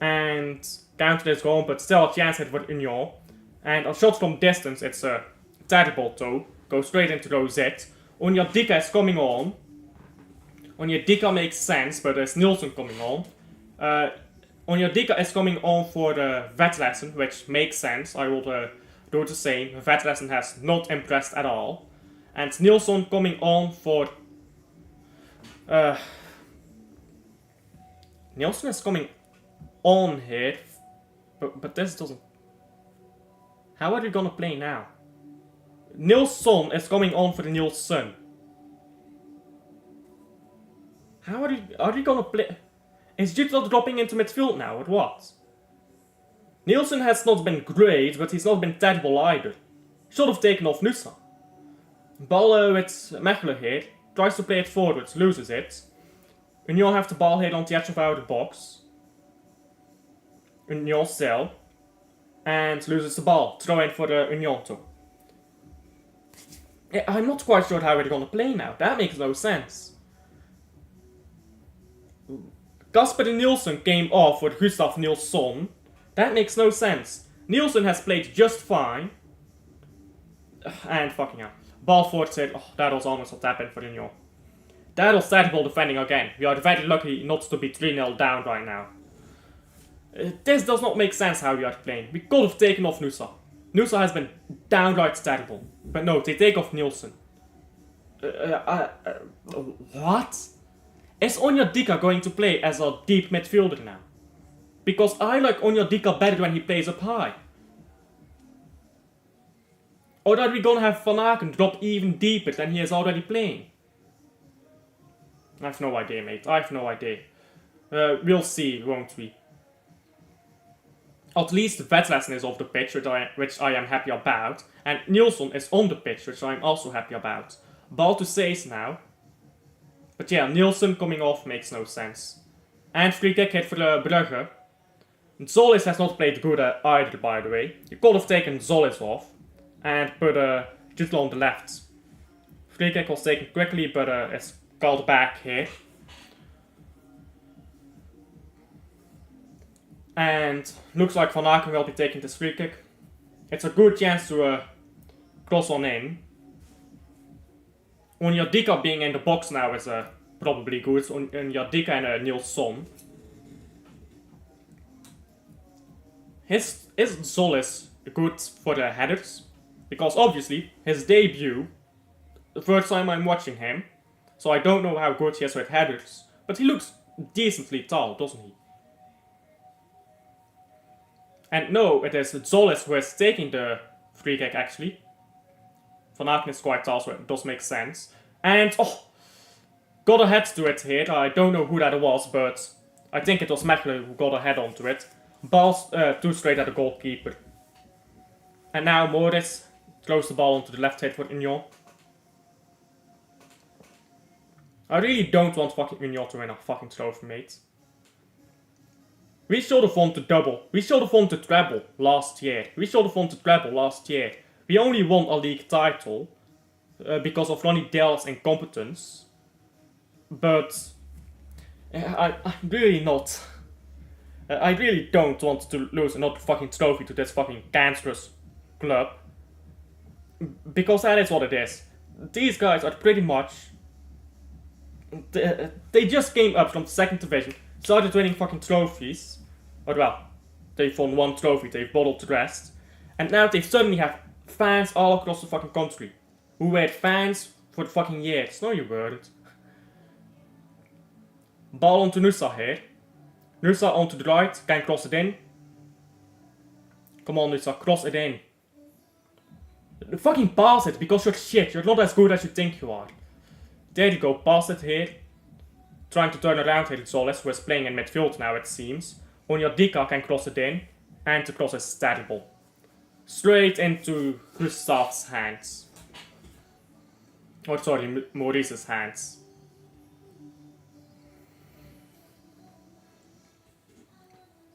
And counter is gone, but still a chance here for Union. And a shot from distance, it's a terrible toe. Goes straight into Rosette. Onyedika is coming on. Onyedika makes sense, but there's Nilsson coming on. Onyedika is coming on for the Vetlassen, which makes sense. I will do the same. Vetlassen has not impressed at all. And Nilsson coming on for... Nilsson is coming on here, but this doesn't... How are you gonna play now? Nilsson is coming on for the Nilsson. How are you gonna play? Is Jutla dropping into midfield now, or what? Nilsson has not been great, but he's not been terrible either. Should have taken off Nusa. Ball with Mechelen here. Tries to play it forwards, loses it. Union have the ball here on the edge of our box. Union still. And loses the ball. Throw in for Union too. Yeah, I'm not quite sure how we're gonna play now. That makes no sense. Kasper Nilsson came off with Gustav Nilsson. That makes no sense. Nilsson has played just fine. And fucking hell. Ball forward said, oh, that was almost a tap in for Union. That was terrible defending again. We are very lucky not to be 3-0 down right now. This does not make sense how we are playing. We could have taken off Nusa. Nusa has been downright terrible. But no, they take off Nilsson. What? Is Onyedika going to play as a deep midfielder now? Because I like Onyedika better when he plays up high. Or are we gonna have Van Aken drop even deeper than he is already playing? I have no idea, mate. I have no idea. We'll see, won't we? At least Vetlassen is off the pitch, which I am happy about. And Nilsson is on the pitch, which I'm also happy about. Ball to Sees now. But yeah, Nilsson coming off makes no sense. And free kick hit for Brugge. Zolis has not played good either, by the way. You could have taken Zolis off. And put Jutla on the left. Free kick was taken quickly, but it's called back here. And looks like Van Aken will be taking this free kick. It's a good chance to cross on in. Onyedika being in the box now is probably good. Onyedika and Nilsson. Is Zolis good for the headers? Because obviously his debut the first time I'm watching him, so I don't know how good he is with headers, but he looks decently tall, doesn't he? And no, it is Zolis who is taking the free kick actually. Van Aken is quite tall, so it does make sense. And, got a head to it here. I don't know who that was, but I think it was Mechelen who got a head onto it. Ball too straight at the goalkeeper. And now Morris throws the ball onto the left side for Union. I really don't want fucking Union to win a fucking trophy, mate. We should have won the double. We should have won the treble last year. We only won a league title because of Ronnie Dell's incompetence. But I'm really not. I really don't want to lose another fucking trophy to this fucking cancerous club. Because that is what it is. These guys are pretty much... They just came up from the second division, started winning fucking trophies. Or well, they've won one trophy, they've bottled the rest. And now they suddenly have fans all across the fucking country. Who were fans for the fucking years. No, you weren't. Ball onto Nusa here. Nusa onto the right, can cross it in. Come on Nusa, cross it in. Fucking pass it, because you're shit. You're not as good as you think you are. There you go, pass it here. Trying to turn around here, Zolis, who is playing in midfield now it seems. Onyadika can cross it in, and the cross is terrible. Straight into Gustav's hands. Or sorry, Maurice's hands.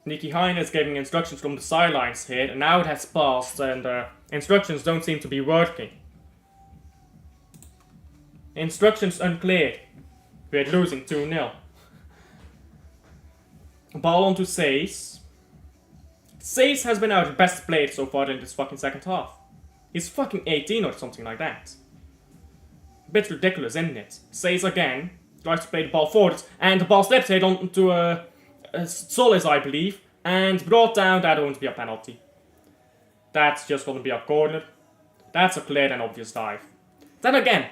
Nicky Hine is giving instructions from the sidelines here, and now it has passed, and instructions don't seem to be working. Instructions unclear. We're losing 2-0. Ball onto Says. Says has been our best player so far in this fucking second half. He's fucking 18 or something like that. Bit ridiculous, isn't it? Says again. Tries to play the ball forward. And the ball slips here onto Solis, I believe. And brought down. That won't be a penalty. That's just gonna be a corner. That's a clear and obvious dive. Then again,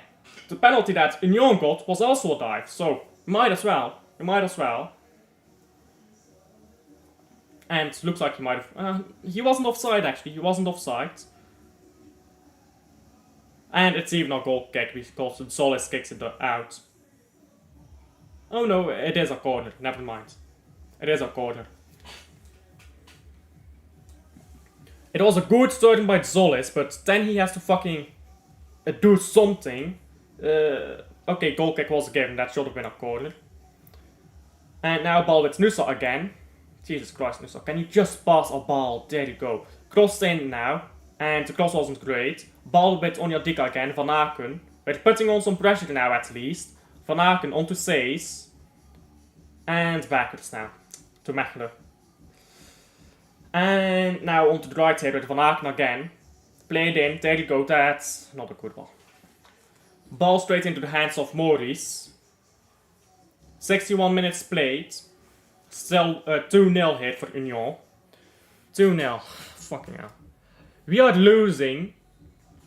the penalty that Union got was also a dive. So, might as well. And looks like he might have... he wasn't offside actually, And it's even a goal kick because Solis kicks it out. Oh no, it is a corner, never mind. It is a corner. It was a good starting by Solis, but then he has to fucking do something. Okay, goal kick was a given, that should have been a corner. And now ball with Nusa again. Jesus Christ, Nusa, can you just pass a ball? There you go. Cross in now. And the cross wasn't great. Ball with Onyadika again, Van Aken. We're putting on some pressure now at least. Van Aken onto Says. And backwards now. To Mechelen. And now onto the right here with Van Aken again. Played in, there you go, that's not a good ball. Ball straight into the hands of Maurice. 61 minutes played. Still 2-0 here for Union. 2-0. Fucking hell. We are losing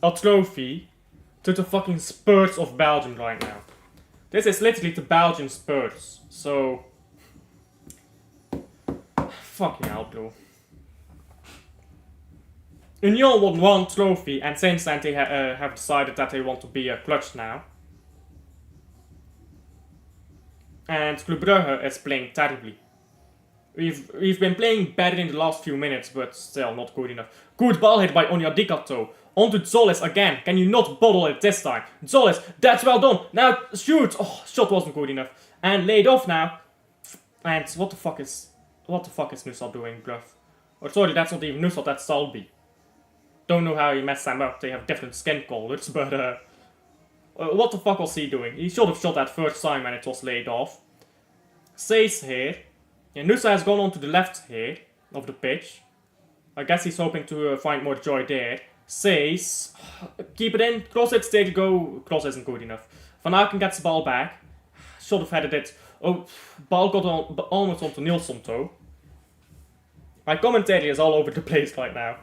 a trophy to the fucking Spurs of Belgium right now. This is literally the Belgian Spurs. So... Fucking hell, Blue. Union won one trophy, and since then they have decided that they want to be a clutch now. And Club Brugge is playing terribly. We've been playing better in the last few minutes, but still not good enough. Good ball hit by Onyadika though. Onto Zolis again. Can you not bottle it this time? Zolis, that's well done. Now shoot. Oh, shot wasn't good enough. And laid off now. And what the fuck is Nusa doing, bruv? Or sorry, that's not even Nusa, that's Salby. Don't know how he messed them up. They have different skin colors, but what the fuck was he doing? He should have shot that first time and it was laid off. Says here. Yeah, Nusa has gone on to the left here of the pitch. I guess he's hoping to find more joy there. Says, keep it in, cross it, there you go. Cross isn't good enough. Van Aken gets the ball back. Should have headed it. Oh, ball got on, almost onto Nilsson though. My commentary is all over the place right now.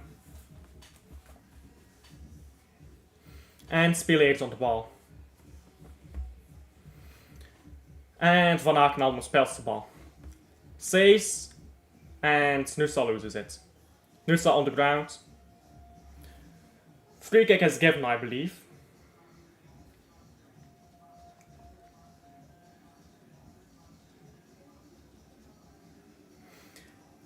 And Spieleer's on the ball. And Van Aken almost spells the ball. Says, and Nusa loses it. Nusa on the ground. Free kick is given, I believe.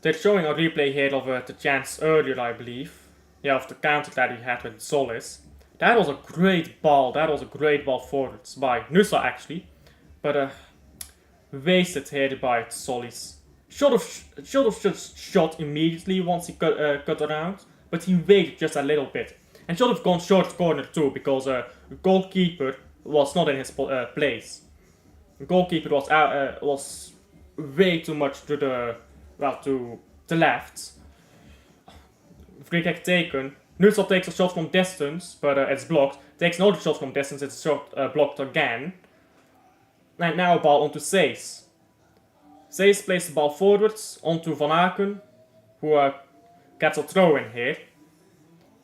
They're showing a replay here of the chance earlier, I believe. Yeah, of the counter that he had with Solis. That was a great ball. That was a great ball forwards by Nusa actually. But wasted here by Solis. Should have just shot immediately once he cut around. But he waited just a little bit. And should have gone short corner too, because the goalkeeper was not in his place. The goalkeeper was way too much to the left. Free kick taken. Nusa takes a shot from distance, but it's blocked. Takes another shot from distance, it's shot blocked again. And now a ball onto Says. Says plays the ball forwards onto Van Aken, who gets a throw in here.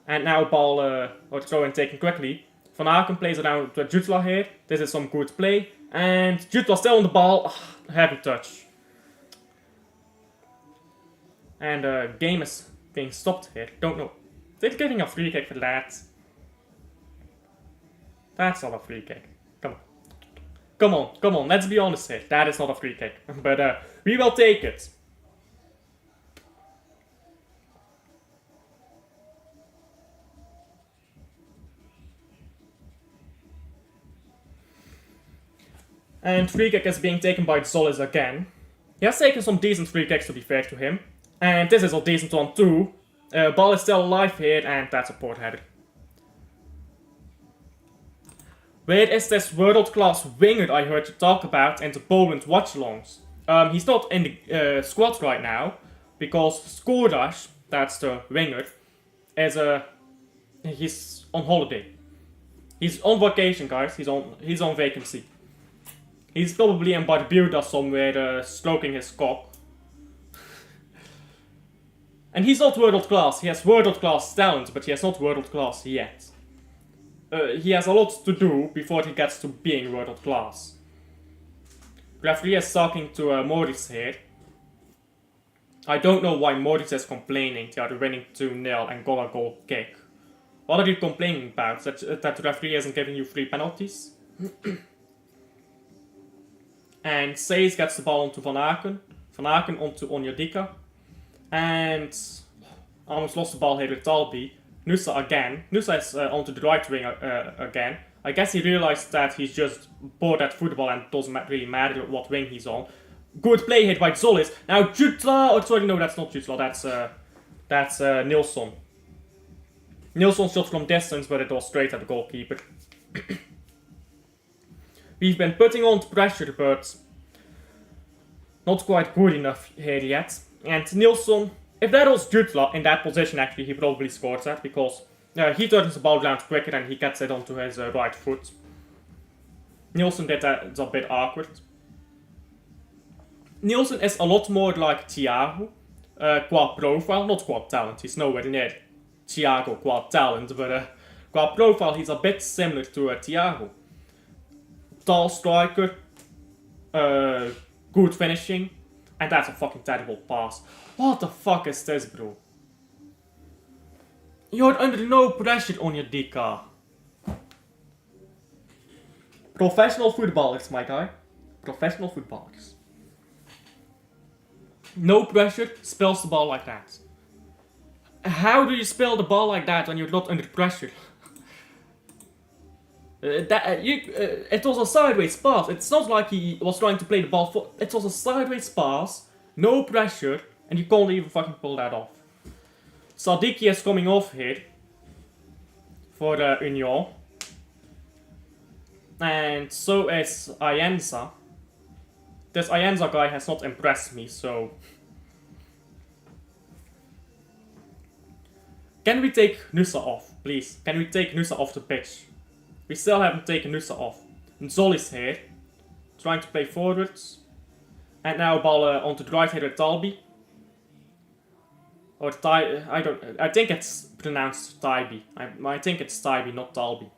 And now a ball or throw in taken quickly. Van Aken plays around to Jutla here. This is some good play. And Jutla still on the ball. Heavy touch. And game is being stopped here. Don't know. They're getting a free kick for that. That's not a free kick. Come on. Come on, come on. Let's be honest here. That is not a free kick. But we will take it. And free kick is being taken by Solis again. He has taken some decent free kicks, to be fair to him. And this is a decent one too. Ball is still alive here, and that's a port header. Where is this world-class winger I heard you talk about in the Poland Watchalongs? He's not in the squad right now, because Skorash, that's the winger, he's on holiday. He's on vacation, guys. He's on vacancy. He's probably in Barbuda somewhere, stroking his cock. And he's not world class. He has world class talent, but he has not world class yet. He has a lot to do before he gets to being world class. Referee is talking to Moritz here. I don't know why Moritz is complaining. They are winning 2-0 and got a goal kick. What are you complaining about? That the referee isn't giving you free penalties? And Says gets the ball onto Van Aken. Van Aken onto Onyedika. And almost lost the ball here with Talbi. Nusa again. Nusa is onto the right wing again. I guess he realized that he's just bored at football and it doesn't really matter what wing he's on. Good play here by Solis. Now Jutla. Oh, sorry, no, that's not Jutla. That's Nilsson. Nilsson shot from distance, but it was straight at the goalkeeper. We've been putting on pressure, but not quite good enough here yet. And Nilsson, if that was Jutla in that position, actually, he probably scores that, because he turns the ball around quicker and he gets it onto his right foot. Nilsson did that, it's a bit awkward. Nilsson is a lot more like Thiago, qua profile, not qua talent. He's nowhere near Thiago qua talent, but qua profile he's a bit similar to Thiago. Tall striker, good finishing, and that's a fucking terrible pass. What the fuck is this, bro? You're under no pressure on your Dika. Professional footballers, my guy. Professional footballers. No pressure, spills the ball like that. How do you spill the ball like that when you're not under pressure? It was a sideways pass. It's not like he was trying to play the ball for. It was a sideways pass, no pressure, and you can't even fucking pull that off. Sadiki is coming off here for Union, and so is Ayenza. This Ayenza guy has not impressed me, so. Can we take Nusa off, please? Can we take Nusa off the pitch? We still haven't taken Nusa off. Nzol is here, trying to play forwards. And now a ball onto the right here with Talbi. Or I think it's pronounced Taibi. I think it's Taibi, not Talbi.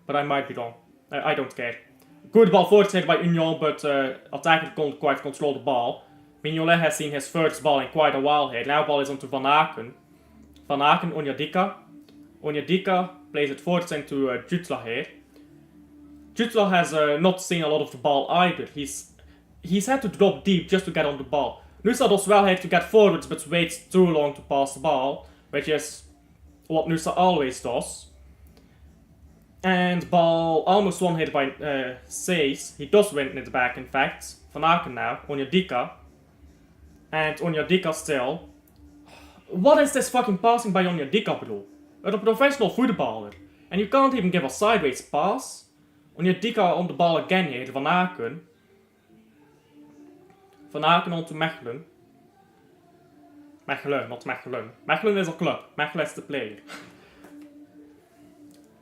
But I might be wrong. I don't care. Good ball forward hit by Union, but attacker can't quite control the ball. Mignolet has seen his first ball in quite a while here. Now ball is onto Van Aken. Van Aken, Onyedika. Onyedika plays it forwards into Jutla here. Jutla has not seen a lot of the ball either. He's had to drop deep just to get on the ball. Nusa does well here to get forwards, but waits too long to pass the ball, which is what Nusa always does. And ball almost one hit by Seys. He does win it back, in fact. Van Aken now, Onyedika. And Onyedika still. What is this fucking passing by Onyedika, bro? A professional footballer. And you can't even give a sideways pass. Onyedika on the ball again here, Van Aken. Van Aken on to Mechelen. Mechelen, not Mechelen. Mechelen is a club. Mechelen is the player.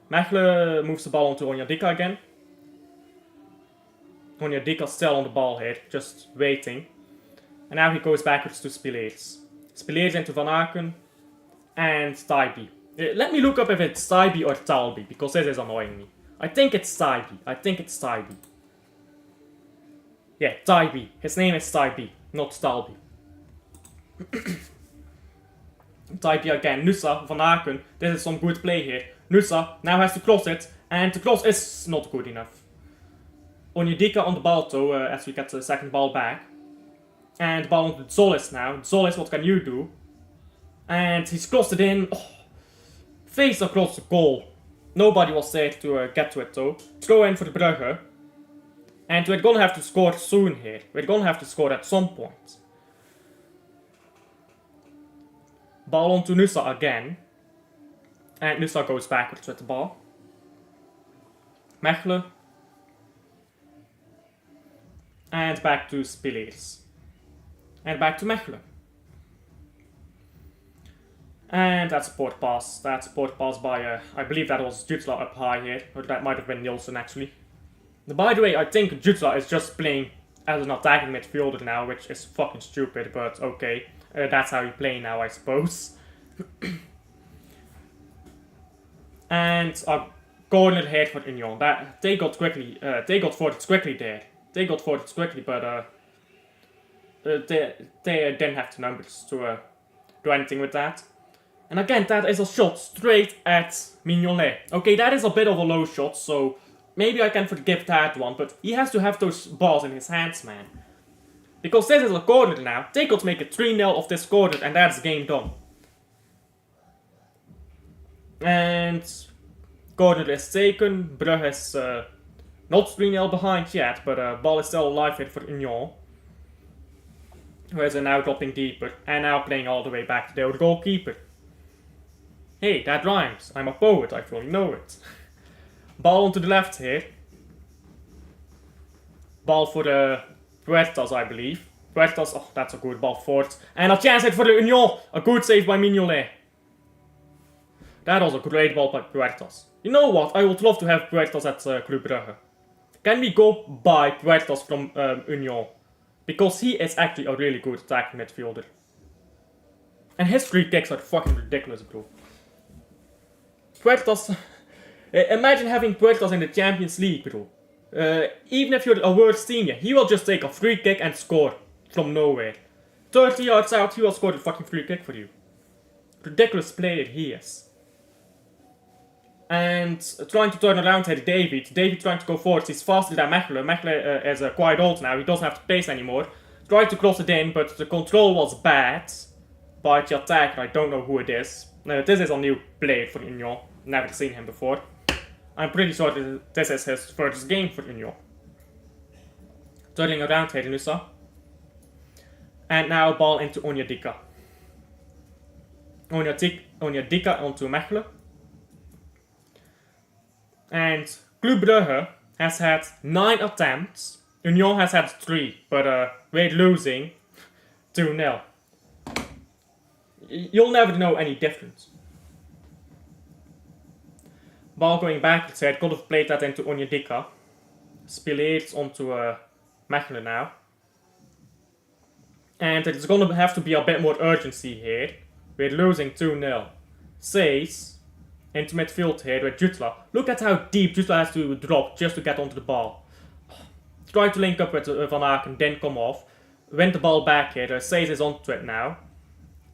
Mechelen moves the ball onto Onyedika again. Onyedika still on the ball here, just waiting. And now he goes backwards to Spileers. Spileers into Van Aken. And Taibi. Let me look up if it's Taibi or Talbi, because this is annoying me. I think it's Taibi. Yeah, Taibi. His name is Taibi, not Talbi. Taibi again. Nusa, Van Aken. This is some good play here. Nusa now has to cross it, and the cross is not good enough. Onyedika on the ball though, as we get the second ball back. And ball on to Zolis now. Zolis, what can you do? And he's crossed it in. Oh. Face across the goal. Nobody was there to get to it though. Throw in for the Brugge. And we're gonna have to score soon here. We're gonna have to score at some point. Ball on to Nusa again. And Nusa goes backwards with the ball. Mechelen. And back to Spileers. And back to Mechelen. And that's a port pass. That's a port pass by, I believe that was Jutla up high here. Or that might have been Nielsen actually. By the way, I think Jutla is just playing as an attacking midfielder now, which is fucking stupid, but okay. That's how you play now, I suppose. And a corner here for Union. That they got forwards quickly there. They got forwards quickly, but they didn't have the numbers to do anything with that. And again, that is a shot straight at Mignolet. Okay, that is a bit of a low shot, so maybe I can forgive that one, but he has to have those balls in his hands, man. Because this is a corner now. They could make it 3-0 of this corner, and that's game done. And corner is taken. Brugge is not 3-0 behind yet, but ball is still alive here for Union. Whereas they're now dropping deeper, and now playing all the way back to their goalkeeper. Hey, that rhymes. I'm a poet, I fully know it. Ball onto the left here. Ball for the Puertas, I believe. Puertas, oh, that's a good ball forward. And a chance hit for the Union. A good save by Mignolet. That was a great ball by Puertas. You know what? I would love to have Puertas at Club Brugge. Can we go buy Puertas from Union? Because he is actually a really good attacking midfielder. And his free kicks are fucking ridiculous, bro. Puertas... imagine having Puertas in the Champions League, bro. Even if you're a world senior, he will just take a free kick and score from nowhere. 30 yards out, he will score the fucking free kick for you. Ridiculous player he is. And trying to turn around here, David trying to go forward, he's faster than Mechelen. Mechelen is quite old now, he doesn't have the pace anymore. Tried to cross it in, but the control was bad by the attacker, I don't know who it is. This is a new player for Union, never seen him before. I'm pretty sure this is his first game for Union. Turning around here, Nusa. And now ball into Onyedika. Onyedika onto Mechelen. And Club Brugge has had 9 attempts. Union has had 3, but we're losing 2-0. You'll never know any difference. Ball going backwards here, could have played that into Onyedika. Spileers onto Mechelen now. And it's gonna have to be a bit more urgency here. We're losing 2-0. Seys into midfield here with Jutla. Look at how deep Jutla has to drop just to get onto the ball. tried to link up with Van Aken, didn't come off. Went the ball back here, Says is onto it now.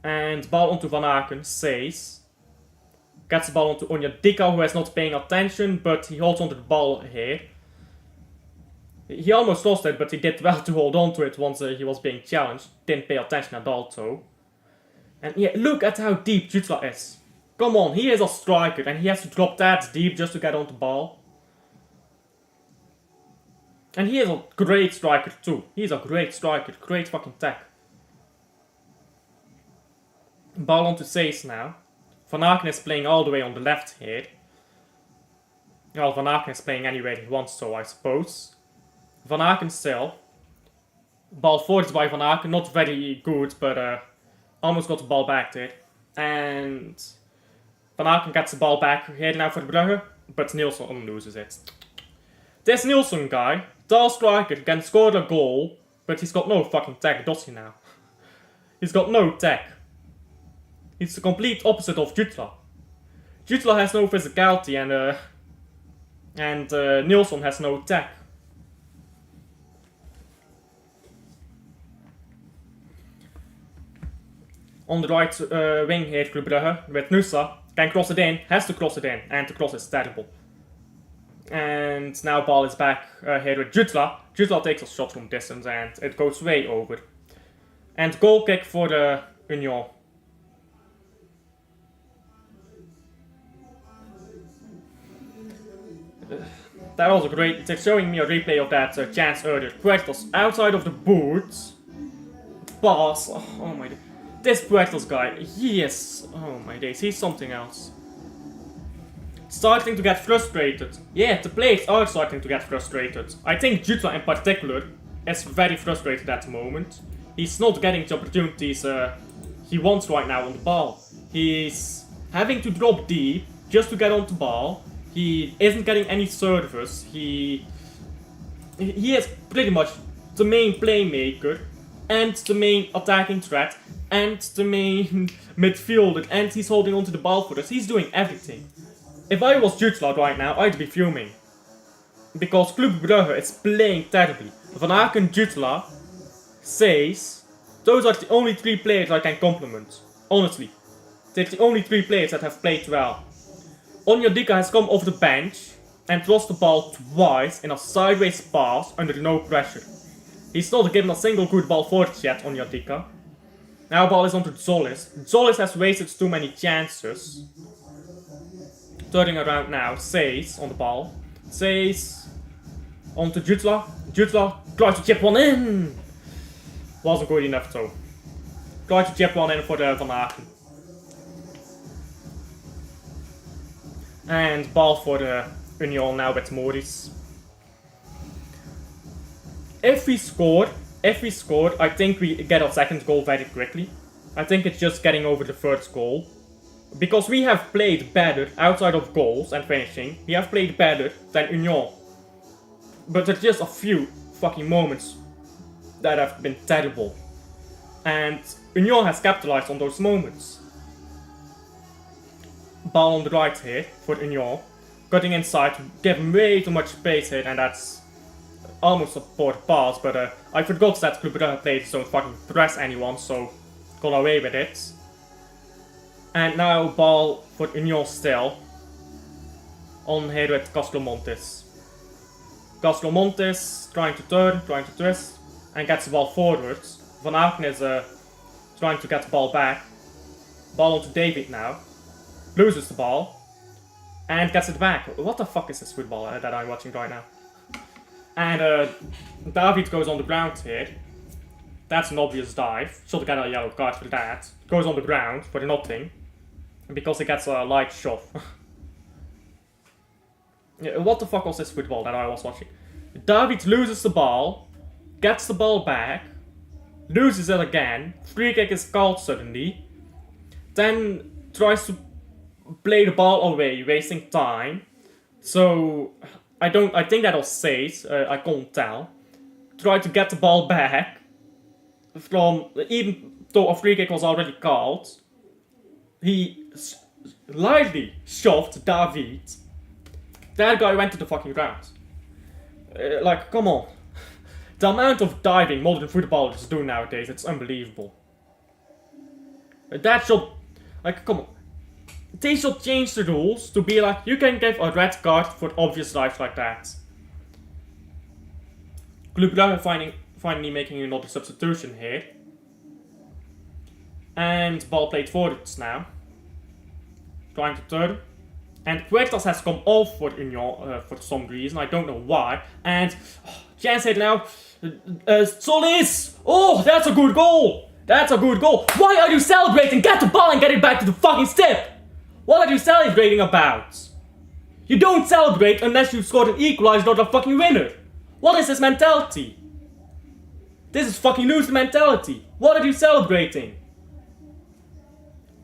And ball onto Van Aken, Says. Gets the ball onto Onyedika, who is not paying attention, but he holds onto the ball here. He almost lost it, but he did well to hold on to it once he was being challenged. Didn't pay attention at all, though. And yeah, look at how deep Jutla is. Come on, he is a striker, and he has to drop that deep just to get on the ball. And he is a great striker too. He's a great striker, great fucking tech. Ball onto Sace now. Van Aken is playing all the way on the left here. Well, Van Aken is playing anywhere he wants to, I suppose. Van Aken still. Ball forwards by Van Aken, not very good, but almost got the ball back there. And Van Aken gets the ball back here now for Brugge, but Nielsen loses it. This Nielsen guy, tall striker, can score a goal, but he's got no fucking tech, does he now? He's got no tech. He's the complete opposite of Jutla. Jutla has no physicality and Nielsen has no tech. On the right wing here, Club Brugge, with Nusa, can cross it in, has to cross it in, and the cross is terrible. And now ball is back here with Jutla. Jutla takes a shot from distance and it goes way over. And goal kick for the Union. That was a great. It's showing me a replay of that chance earlier. Puertos outside of the boots. Pass. Oh my. This Puertos guy, he is. Oh my days, he's something else. Starting to get frustrated. Yeah, the players are starting to get frustrated. I think Jutla in particular is very frustrated at the moment. He's not getting the opportunities he wants right now on the ball. He's having to drop deep just to get on the ball. He isn't getting any service. He is pretty much the main playmaker and the main attacking threat and the main midfielder, and he's holding onto the ball for us. He's doing everything. If I was Jutla right now, I'd be fuming. Because Club Brugge is playing terribly. Van Aken, Jutla, Says, those are the only 3 players I can compliment. Honestly. They're the only 3 players that have played well. Onyedika has come off the bench and lost the ball twice in a sideways pass under no pressure. He's not given a single good ball forward yet, Onyedika. Now ball is onto Zolis. Zolis has wasted too many chances. Turning around now, Says on the ball. Says onto Jutla. Jutla tries to chip one in. Wasn't good enough though. Tried to chip one in for the Van Aken. And ball for the Union now with Maurice. If we score, I think we get our second goal very quickly. I think it's just getting over the first goal. Because we have played better outside of goals and finishing. We have played better than Union. But there's just a few fucking moments that have been terrible. And Union has capitalized on those moments. Ball on the right here for Union. Cutting inside to give him way too much space here, and that's almost a poor pass, but I forgot that Club Brugge players don't fucking press anyone, so got away with it. And now ball for Union still. On here with Castromontes. Castromontes trying to turn, trying to twist, and gets the ball forwards. Van Aken is trying to get the ball back. Ball onto David now. Loses the ball. And gets it back. What the fuck is this football that I'm watching right now? And David goes on the ground here. That's an obvious dive. Should get a yellow card for that. Goes on the ground for nothing. Because he gets a light shot. What the fuck was this football that I was watching? David loses the ball. Gets the ball back. Loses it again. Free kick is called suddenly. Then tries to play the ball away, wasting time. So I think that was Sace, I can't tell. Try to get the ball back from, even though a free kick was already called. He lightly shoved David. That guy went to the fucking ground. Like, come on. The amount of diving modern footballers do nowadays, it's unbelievable. That should, like, come on. They should change the rules to be like, you can give a red card for obvious dives like that. Club Brugge finally making another substitution here. And ball played forwards now. Trying to turn. And Puertas has come off for Union for some reason, I don't know why. And chance hit now. Solis! Oh, that's a good goal! That's a good goal! Why are you celebrating? Get the ball and get it back to the fucking step! What are you celebrating about? You don't celebrate unless you've scored an equalizer, not a fucking winner! What is this mentality? This is fucking loser mentality! What are you celebrating?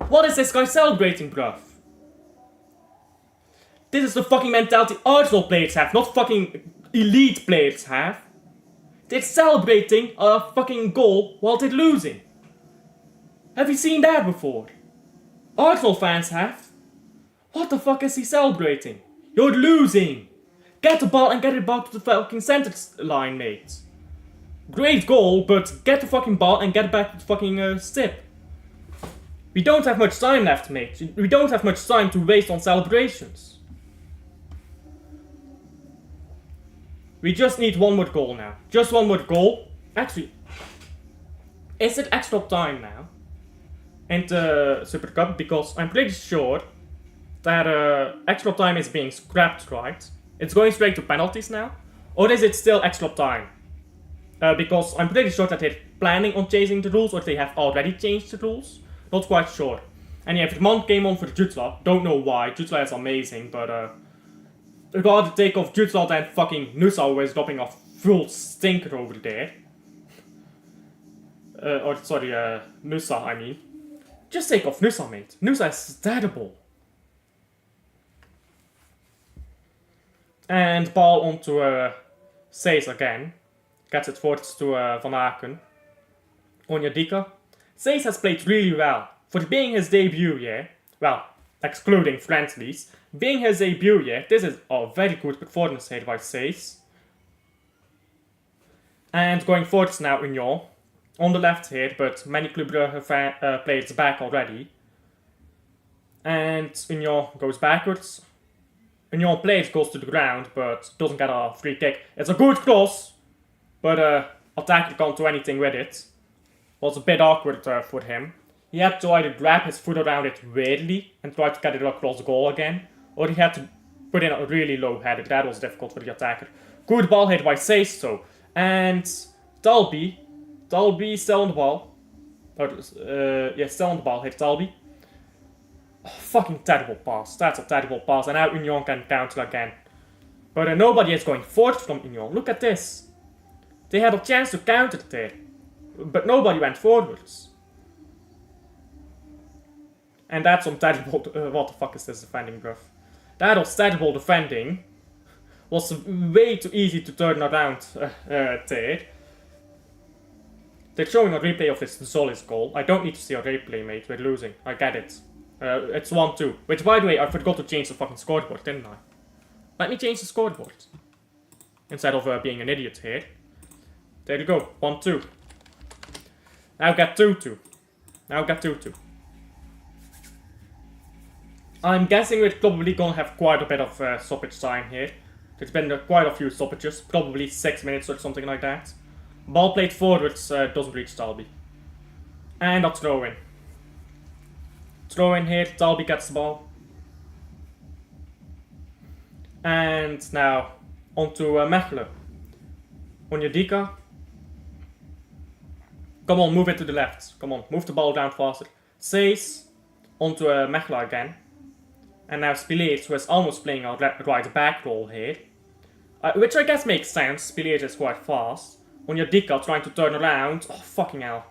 What is this guy celebrating, bruv? This is the fucking mentality Arsenal players have, not fucking elite players have. They're celebrating a fucking goal while they're losing. Have you seen that before? Arsenal fans have. What the fuck is he celebrating? You're losing! Get the ball and get it back to the fucking center line, mate. Great goal, but get the fucking ball and get it back to the fucking stip. We don't have much time left, mate. We don't have much time to waste on celebrations. We just need one more goal now. Just one more goal. Actually, is it extra time now? In the Super Cup? Because I'm pretty sure that extra time is being scrapped, right? It's going straight to penalties now? Or is it still extra time? Because I'm pretty sure that they're planning on changing the rules, or they have already changed the rules. Not quite sure. And yeah, Vermont came on for Jutla. Don't know why. Jutla is amazing, but I'd rather take off Jutla than fucking Nusa, who is dropping a full stinker over there. Nusa, I mean. Just take off Nusa, mate. Nusa is terrible. And ball onto Seys again. Gets it forwards to Van Aken. Onyedika. Seys has played really well. For being his debut, yeah. Well, excluding friendlies. Being his debut, yeah. This is a very good performance here by Seys. And going forwards now, Union. On the left here, but many Club Brugge players back already. And Union goes backwards. Union plays, goes to the ground, but doesn't get a free kick. It's a good cross, but attacker can't do anything with it. Was a bit awkward for him. He had to either grab his foot around it weirdly and try to get it across the goal again, or he had to put in a really low header. That was difficult for the attacker. Good ball hit by Seisto. And Dalby still on the ball. Still on the ball, hit Dalby. Oh, fucking terrible pass. That's a terrible pass. And now Union can counter again. But nobody is going forward from Union. Look at this. They had a chance to counter there. But nobody went forwards. And that's some terrible... what the fuck is this defending, bruv? That was terrible defending. Was way too easy to turn around there. They're showing a replay of this Solis goal. I don't need to see a replay, mate. We're losing. I get it. It's 1-2. Which, by the way, I forgot to change the fucking scoreboard, didn't I? Let me change the scoreboard. Instead of being an idiot here. There you go. 1-2. Now get 2-2. Now get 2-2. I'm guessing we're probably gonna have quite a bit of stoppage time here. There's been quite a few stoppages. Probably 6 minutes or something like that. Ball played forwards doesn't reach Dalby. And a throw in. Throw in here, Dalby gets the ball. And now onto Mechelen. Onyedika. Come on, move it to the left. Come on, move the ball down faster. Seys onto Mechelen again. And now Spileers, who is almost playing a right back role here. Which I guess makes sense. Spileers is quite fast. Onyedika trying to turn around. Oh, fucking hell.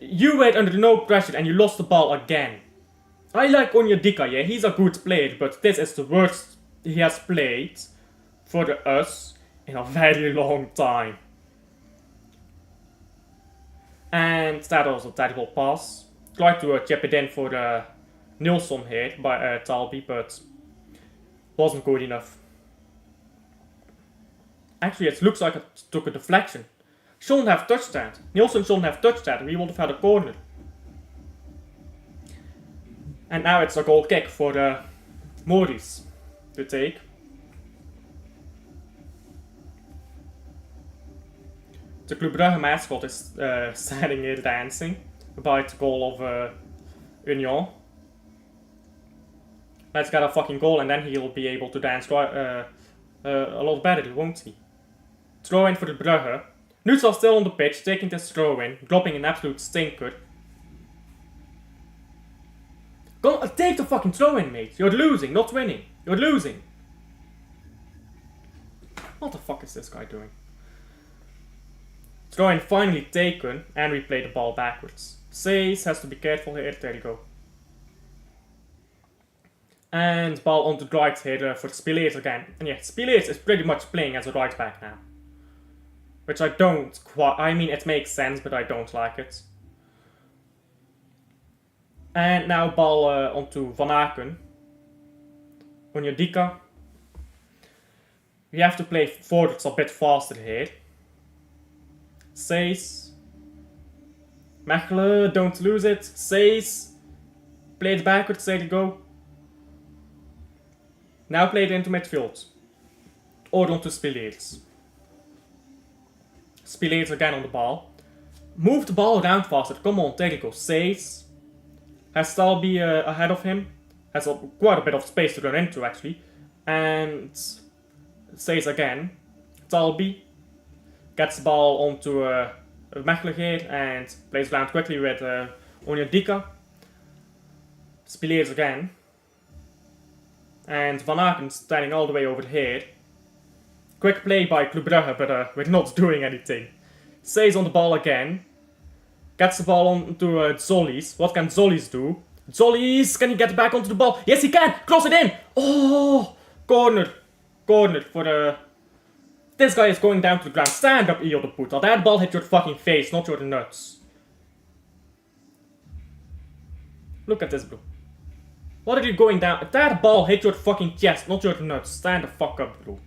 You were under no pressure and you lost the ball again. I like Onyedika, yeah, he's a good player, but this is the worst he has played for us in a very long time. And that was a terrible pass. Tried to chip it in for Nilsson here by Talby, but wasn't good enough. Actually, it looks like it took a deflection. Shouldn't have touched that. Nielsen shouldn't have touched that. We would have had a corner. And now it's a goal kick for the Maurice to take. The Club Brugge mascot is standing here dancing about the goal of Union. Let's get a fucking goal and then he'll be able to dance a lot better, won't he? Throw in for the Brugge. Nusa still on the pitch, taking this throw in, dropping an absolute stinker. Go take the fucking throw in, mate. You're losing, not winning. You're losing. What the fuck is this guy doing? Throw in finally taken, and we play the ball backwards. Says has to be careful here. There you go. And ball on the right here for Spileers again. And yeah, Spileers is pretty much playing as a right back now. Which I don't quite. I mean, it makes sense, but I don't like it. And now ball onto Van Aken. Onyedika. We have to play forwards a bit faster here. Says. Mechelen, don't lose it. Says. Play it backwards, there you go. Now play it into midfield. Or onto Spileers. Spileers again on the ball. Move the ball around faster. Come on, there you go. Says. Has Talby ahead of him. Has quite a bit of space to run into actually. And Says again. Talby gets the ball onto Mechelen here and plays around quickly with Onyedika. Spileers again. And Van Aken standing all the way over here. Quick play by Club Brugge, but we're not doing anything. Says on the ball again. Gets the ball onto Zollies. What can Zollies do? Zollies, can he get back onto the ball? Yes, he can! Cross it in! Oh! Corner. Corner for the... This guy is going down to the ground. Stand up, Io de Puta. That ball hit your fucking face, not your nuts. Look at this, bro. What are you going down? That ball hit your fucking chest, not your nuts. Stand the fuck up, bro.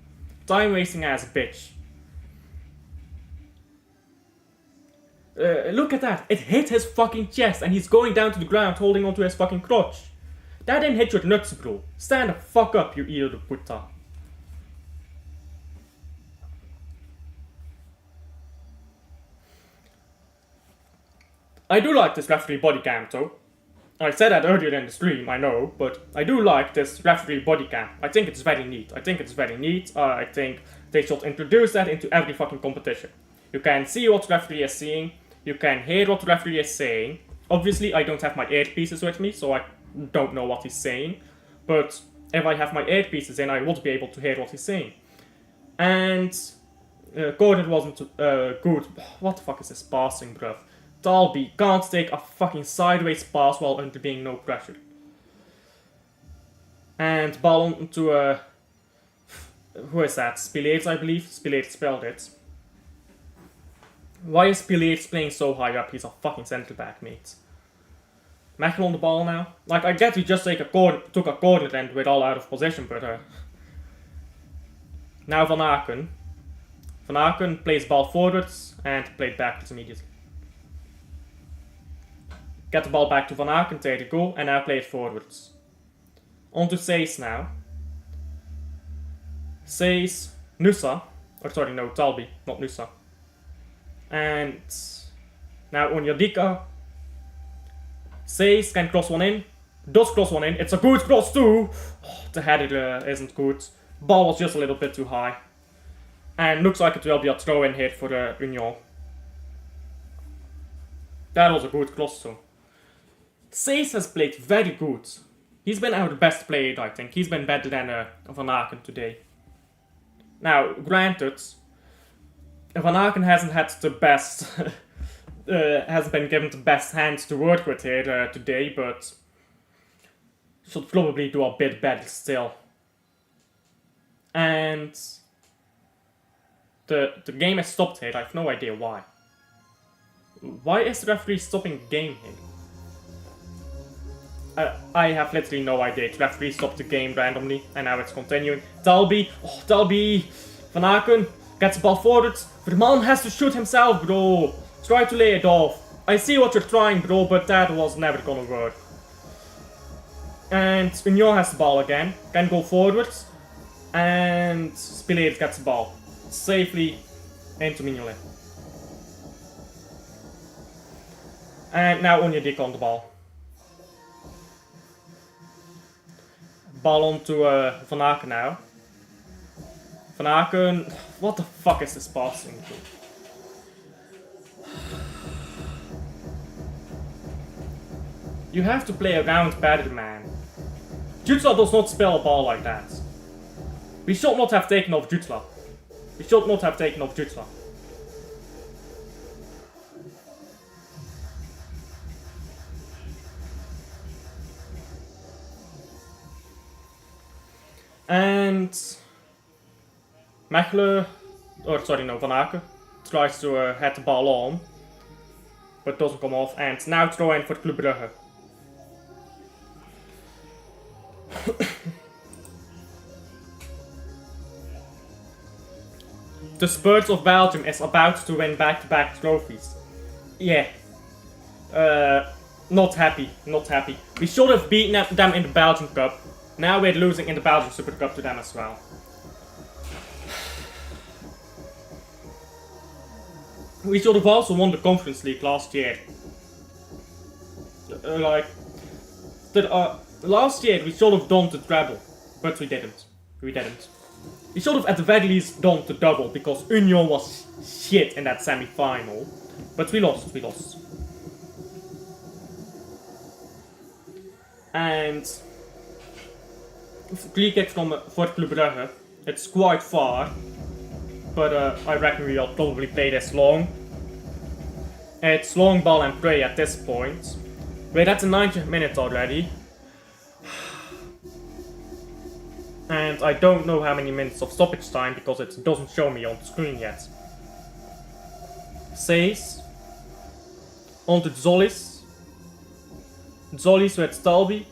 Time wasting ass bitch. Look at that. It hit his fucking chest and he's going down to the ground holding onto his fucking crotch. That didn't hit your nuts, bro. Stand the fuck up, you Io de Puta. I do like this referee body cam though. I said that earlier in the stream, I know, but I do like this referee body cam. I think it's very neat. I think they should introduce that into every fucking competition. You can see what the referee is seeing. You can hear what the referee is saying. Obviously, I don't have my earpieces with me, so I don't know what he's saying. But if I have my earpieces in, I would be able to hear what he's saying. And Gordon wasn't good. What the fuck is this passing, bruv? Talby can't take a fucking sideways pass while under being no pressure. And ball onto who is that? Spileers, I believe. Spileers spelled it. Why is Spileers playing so high up? He's a fucking centre back, mate. Mechelen on the ball now. Like, I get we just took a corner and we're all out of position, but now Van Aken. Van Aken plays ball forwards and played backwards immediately. Get the ball back to Van Aken, there you go, and now play it forwards. On to Says now. Says, Nusa, or sorry, no, Talby, not Nusa. And now Onyedika. Says can cross one in. Does cross one in. It's a good cross too. Oh, the header isn't good. Ball was just a little bit too high. And looks like it will be a throw in here for Union. That was a good cross too. Says has played very good. He's been our best player, I think. He's been better than Van Aken today. Now, granted, Van Aken hasn't had the best, hasn't been given the best hands to work with here today, but should probably do a bit better still. And the game has stopped here. I have no idea why. Why is the referee stopping the game here? I have literally no idea. The referee stopped the game randomly, and now it's continuing. Talby! Oh, Talby! Van Aken! Gets the ball forward. Verman has to shoot himself, bro. Try to lay it off. I see what you're trying, bro, but that was never gonna work. And Union has the ball again. Can go forwards. And Spileers gets the ball. Safely into Mignolet. And now Onyedika on the ball. Ball on to Van Aken now. Van Aken, what the fuck is this passing to? You have to play around better, man. Jutla does not spell a ball like that. We should not have taken off Jutla. We should not have taken off Jutla. And Mechelen, or sorry, no, Van Aken tries to head the ball on, but doesn't come off. And now throw in for Club Brugge. The Spurs of Belgium is about to win back-to-back trophies. Yeah. Not happy, not happy. We should have beaten them in the Belgian Cup. Now we're losing in the Belgian Super Cup to them as well. We should have also won the Conference League last year. Last year we should have done the treble, but we didn't. We should have at the very least done the double, because Union was shit in that semi-final. But we lost. And free kick for Club Brugge. It's quite far, but I reckon we'll probably play this long. It's long ball and pray at this point. We're at the 90th minute already. And I don't know how many minutes of stoppage time because it doesn't show me on the screen yet. Says. On to Zollis. Zollis with Talbi.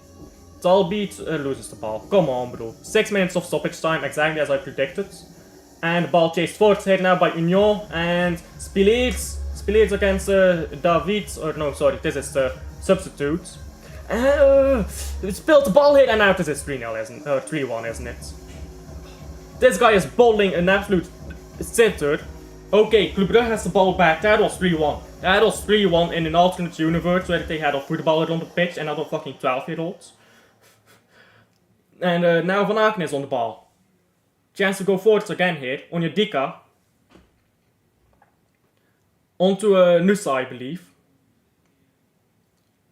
Talbi loses the ball. Come on, bro. 6 minutes of stoppage time, exactly as I predicted. And the ball chased forward here now by Union. And Spileers against David. Or no, sorry, this is the substitute. Spilled the ball here, and now this is 3-0, isn't 3-1, isn't it? This guy is bowling an absolute sitter. Okay, Club Brugge has the ball back. That was 3-1. That was 3-1 in an alternate universe where they had a footballer on the pitch and not a fucking 12-year-old. And now Van Aken is on the ball. Chance to go forwards again here. Onyedika. Onto Nusa, I believe.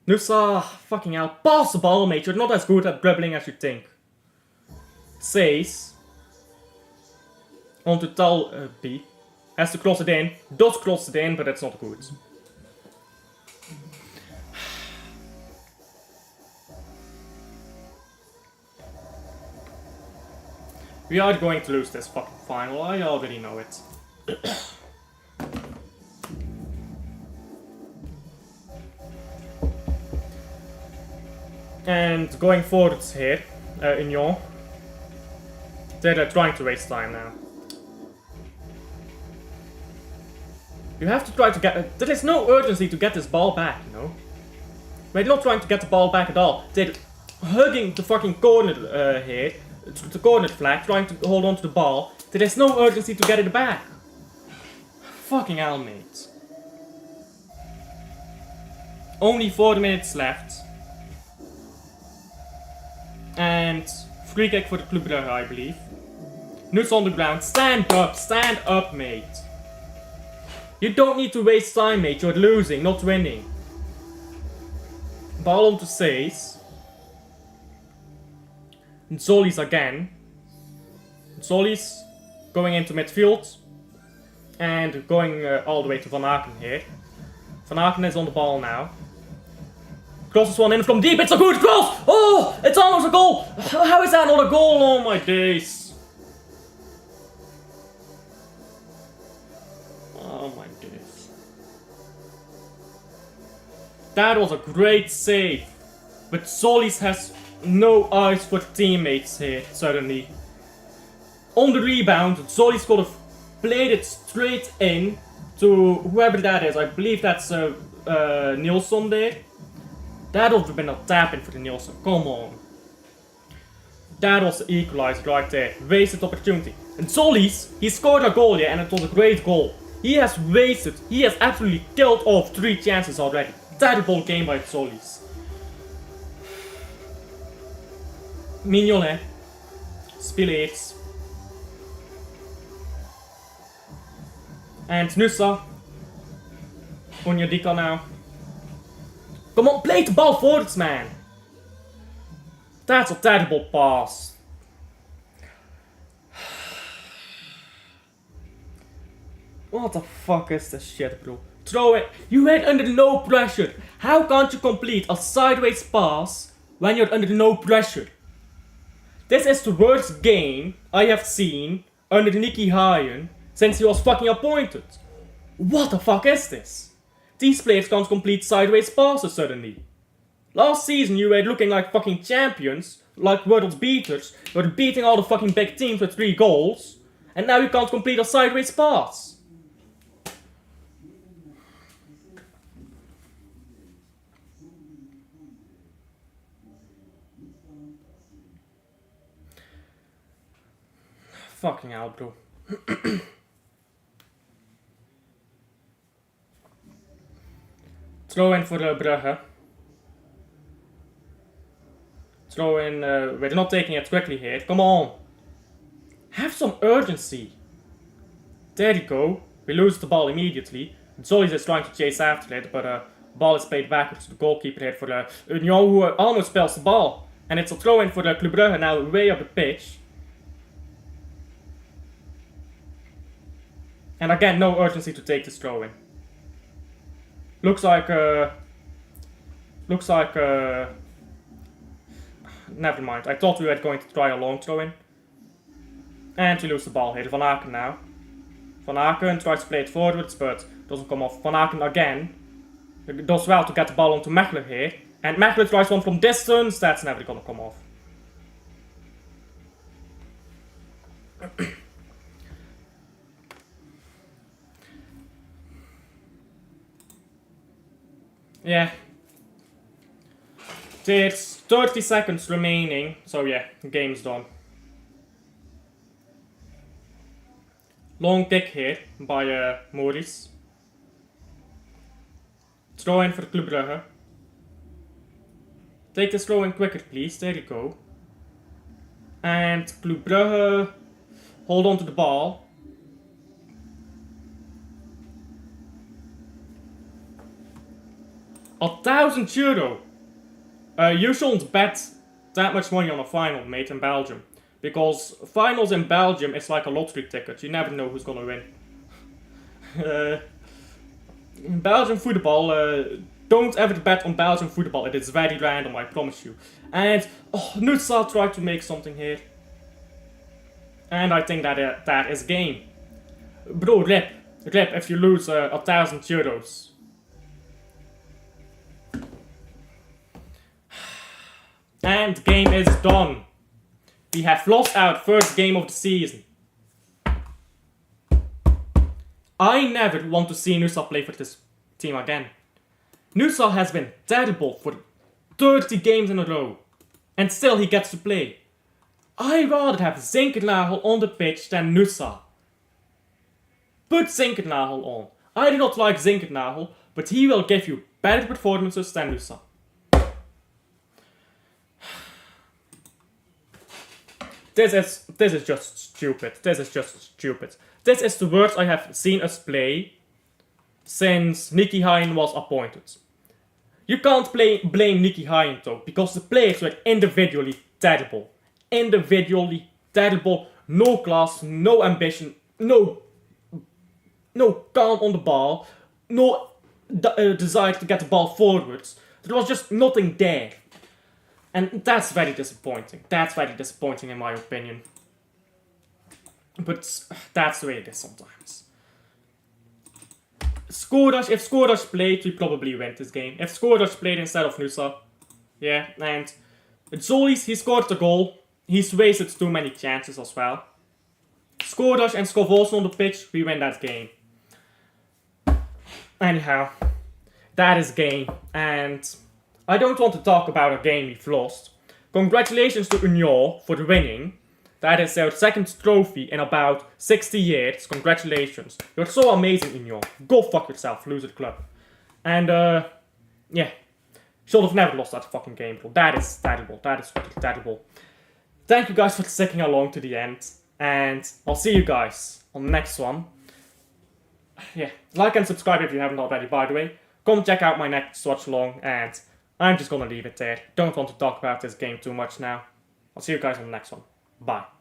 Nusa, fucking hell, pass the ball, mate. You're not as good at dribbling as you think. Says. Onto Talbi. Has to cross it in. Does cross it in, but it's not good. We are going to lose this fucking final, I already know it. And going forwards here, Union. They're trying to waste time now. You have to try to get... there is no urgency to get this ball back, you know? We're not trying to get the ball back at all. They're hugging the fucking corner here. The corner flag, trying to hold on to the ball. There is no urgency to get it back. Fucking hell, mate. Only 4 minutes left. And free kick for the Club Brugge, I believe. Nuts on the ground. Stand up, mate. You don't need to waste time, mate. You're losing, not winning. Ball on to Says. Zollis again. Zollis going into midfield. And going all the way to Van Aken here. Van Aken is on the ball now. Crosses one in from deep. It's a good cross! Oh! It's almost a goal! How is that not a goal? Oh my days. Oh my days. That was a great save. But Zollis has no eyes for teammates here, suddenly. On the rebound, Zollis got a played it straight in to whoever that is. I believe that's Nielsen there. That would have been a tap in for the Nielsen. Come on. That was the equalizer right there. Wasted opportunity. And Zollies, he scored a goal, yeah, and it was a great goal. He has absolutely killed off 3 chances already. Terrible game by Zollies. Mignolet. Spileets. And Nusa. Onyedika now. Come on, play the ball forwards, man. That's a terrible pass. What the fuck is this shit, bro? Throw it. You were under no pressure. How can't you complete a sideways pass when you're under no pressure? This is the worst game I have seen under Nicky Hyen since he was fucking appointed. What the fuck is this? These players can't complete sideways passes suddenly. Last season you were looking like fucking champions, like world beaters, you were beating all the fucking big teams with 3 goals, and now you can't complete a sideways pass. Fucking hell, bro. Throw in for Brugge. Throw in, we're not taking it quickly here. Come on. Have some urgency. There you go. We lose the ball immediately. Zollies is trying to chase after it, but ball is played backwards to the goalkeeper here for Union, who almost spells the ball. And it's a throw in for Club Brugge now way up the pitch. And again, no urgency to take this throw in. Looks like never mind. I thought we were going to try a long throw in. And we lose the ball here. Van Aken now. Van Aken tries to play it forwards, but doesn't come off. Van Aken again. Does well to get the ball onto Mechelen here. And Mechelen tries one from distance. That's never gonna come off. Yeah. There's 30 seconds remaining, so yeah, the game's done. Long kick here by Maurice. Throw in for Club Brugge. Take this throw in quicker, please. There you go. And Club Brugge hold on to the ball. €1,000. You shouldn't bet that much money on a final, mate, in Belgium. Because finals in Belgium is like a lottery ticket. You never know who's gonna win. In Belgian football, don't ever bet on Belgian football. It is very random, I promise you. And Nusa tried to make something here. And I think that that is game. Bro, rip if you lose €1,000. And the game is done. We have lost our first game of the season. I never want to see Nusa play for this team again. Nusa has been terrible for 30 games in a row. And still he gets to play. I'd rather have Zinkernagel on the pitch than Nusa. Put Zinkernagel on. I do not like Zinkernagel, but he will give you better performances than Nusa. This is just stupid. This is just stupid. This is the worst I have seen us play since Nicky Hyen was appointed. You can't blame Nicky Hyen though, because the players were individually terrible. Individually terrible. No class, no ambition, no calm on the ball, no desire to get the ball forwards. There was just nothing there. And that's very disappointing. That's very disappointing in my opinion. But that's the way it is sometimes. If Skoras played, we probably win this game. If Skoras played instead of Nusa. Yeah, and Zollies, he scored the goal. He's wasted too many chances as well. scored us and Scovolson on the pitch, we win that game. Anyhow, that is game, and I don't want to talk about a game we've lost. Congratulations to Union for the winning. That is their second trophy in about 60 years. Congratulations. You're so amazing, Union. Go fuck yourself, loser club. And, yeah. Should have never lost that fucking game, bro. That is terrible. That is fucking terrible. Thank you guys for sticking along to the end. And I'll see you guys on the next one. Yeah, like and subscribe if you haven't already, by the way. Come check out my next watch along, and I'm just gonna leave it there. Don't want to talk about this game too much now. I'll see you guys on the next one. Bye.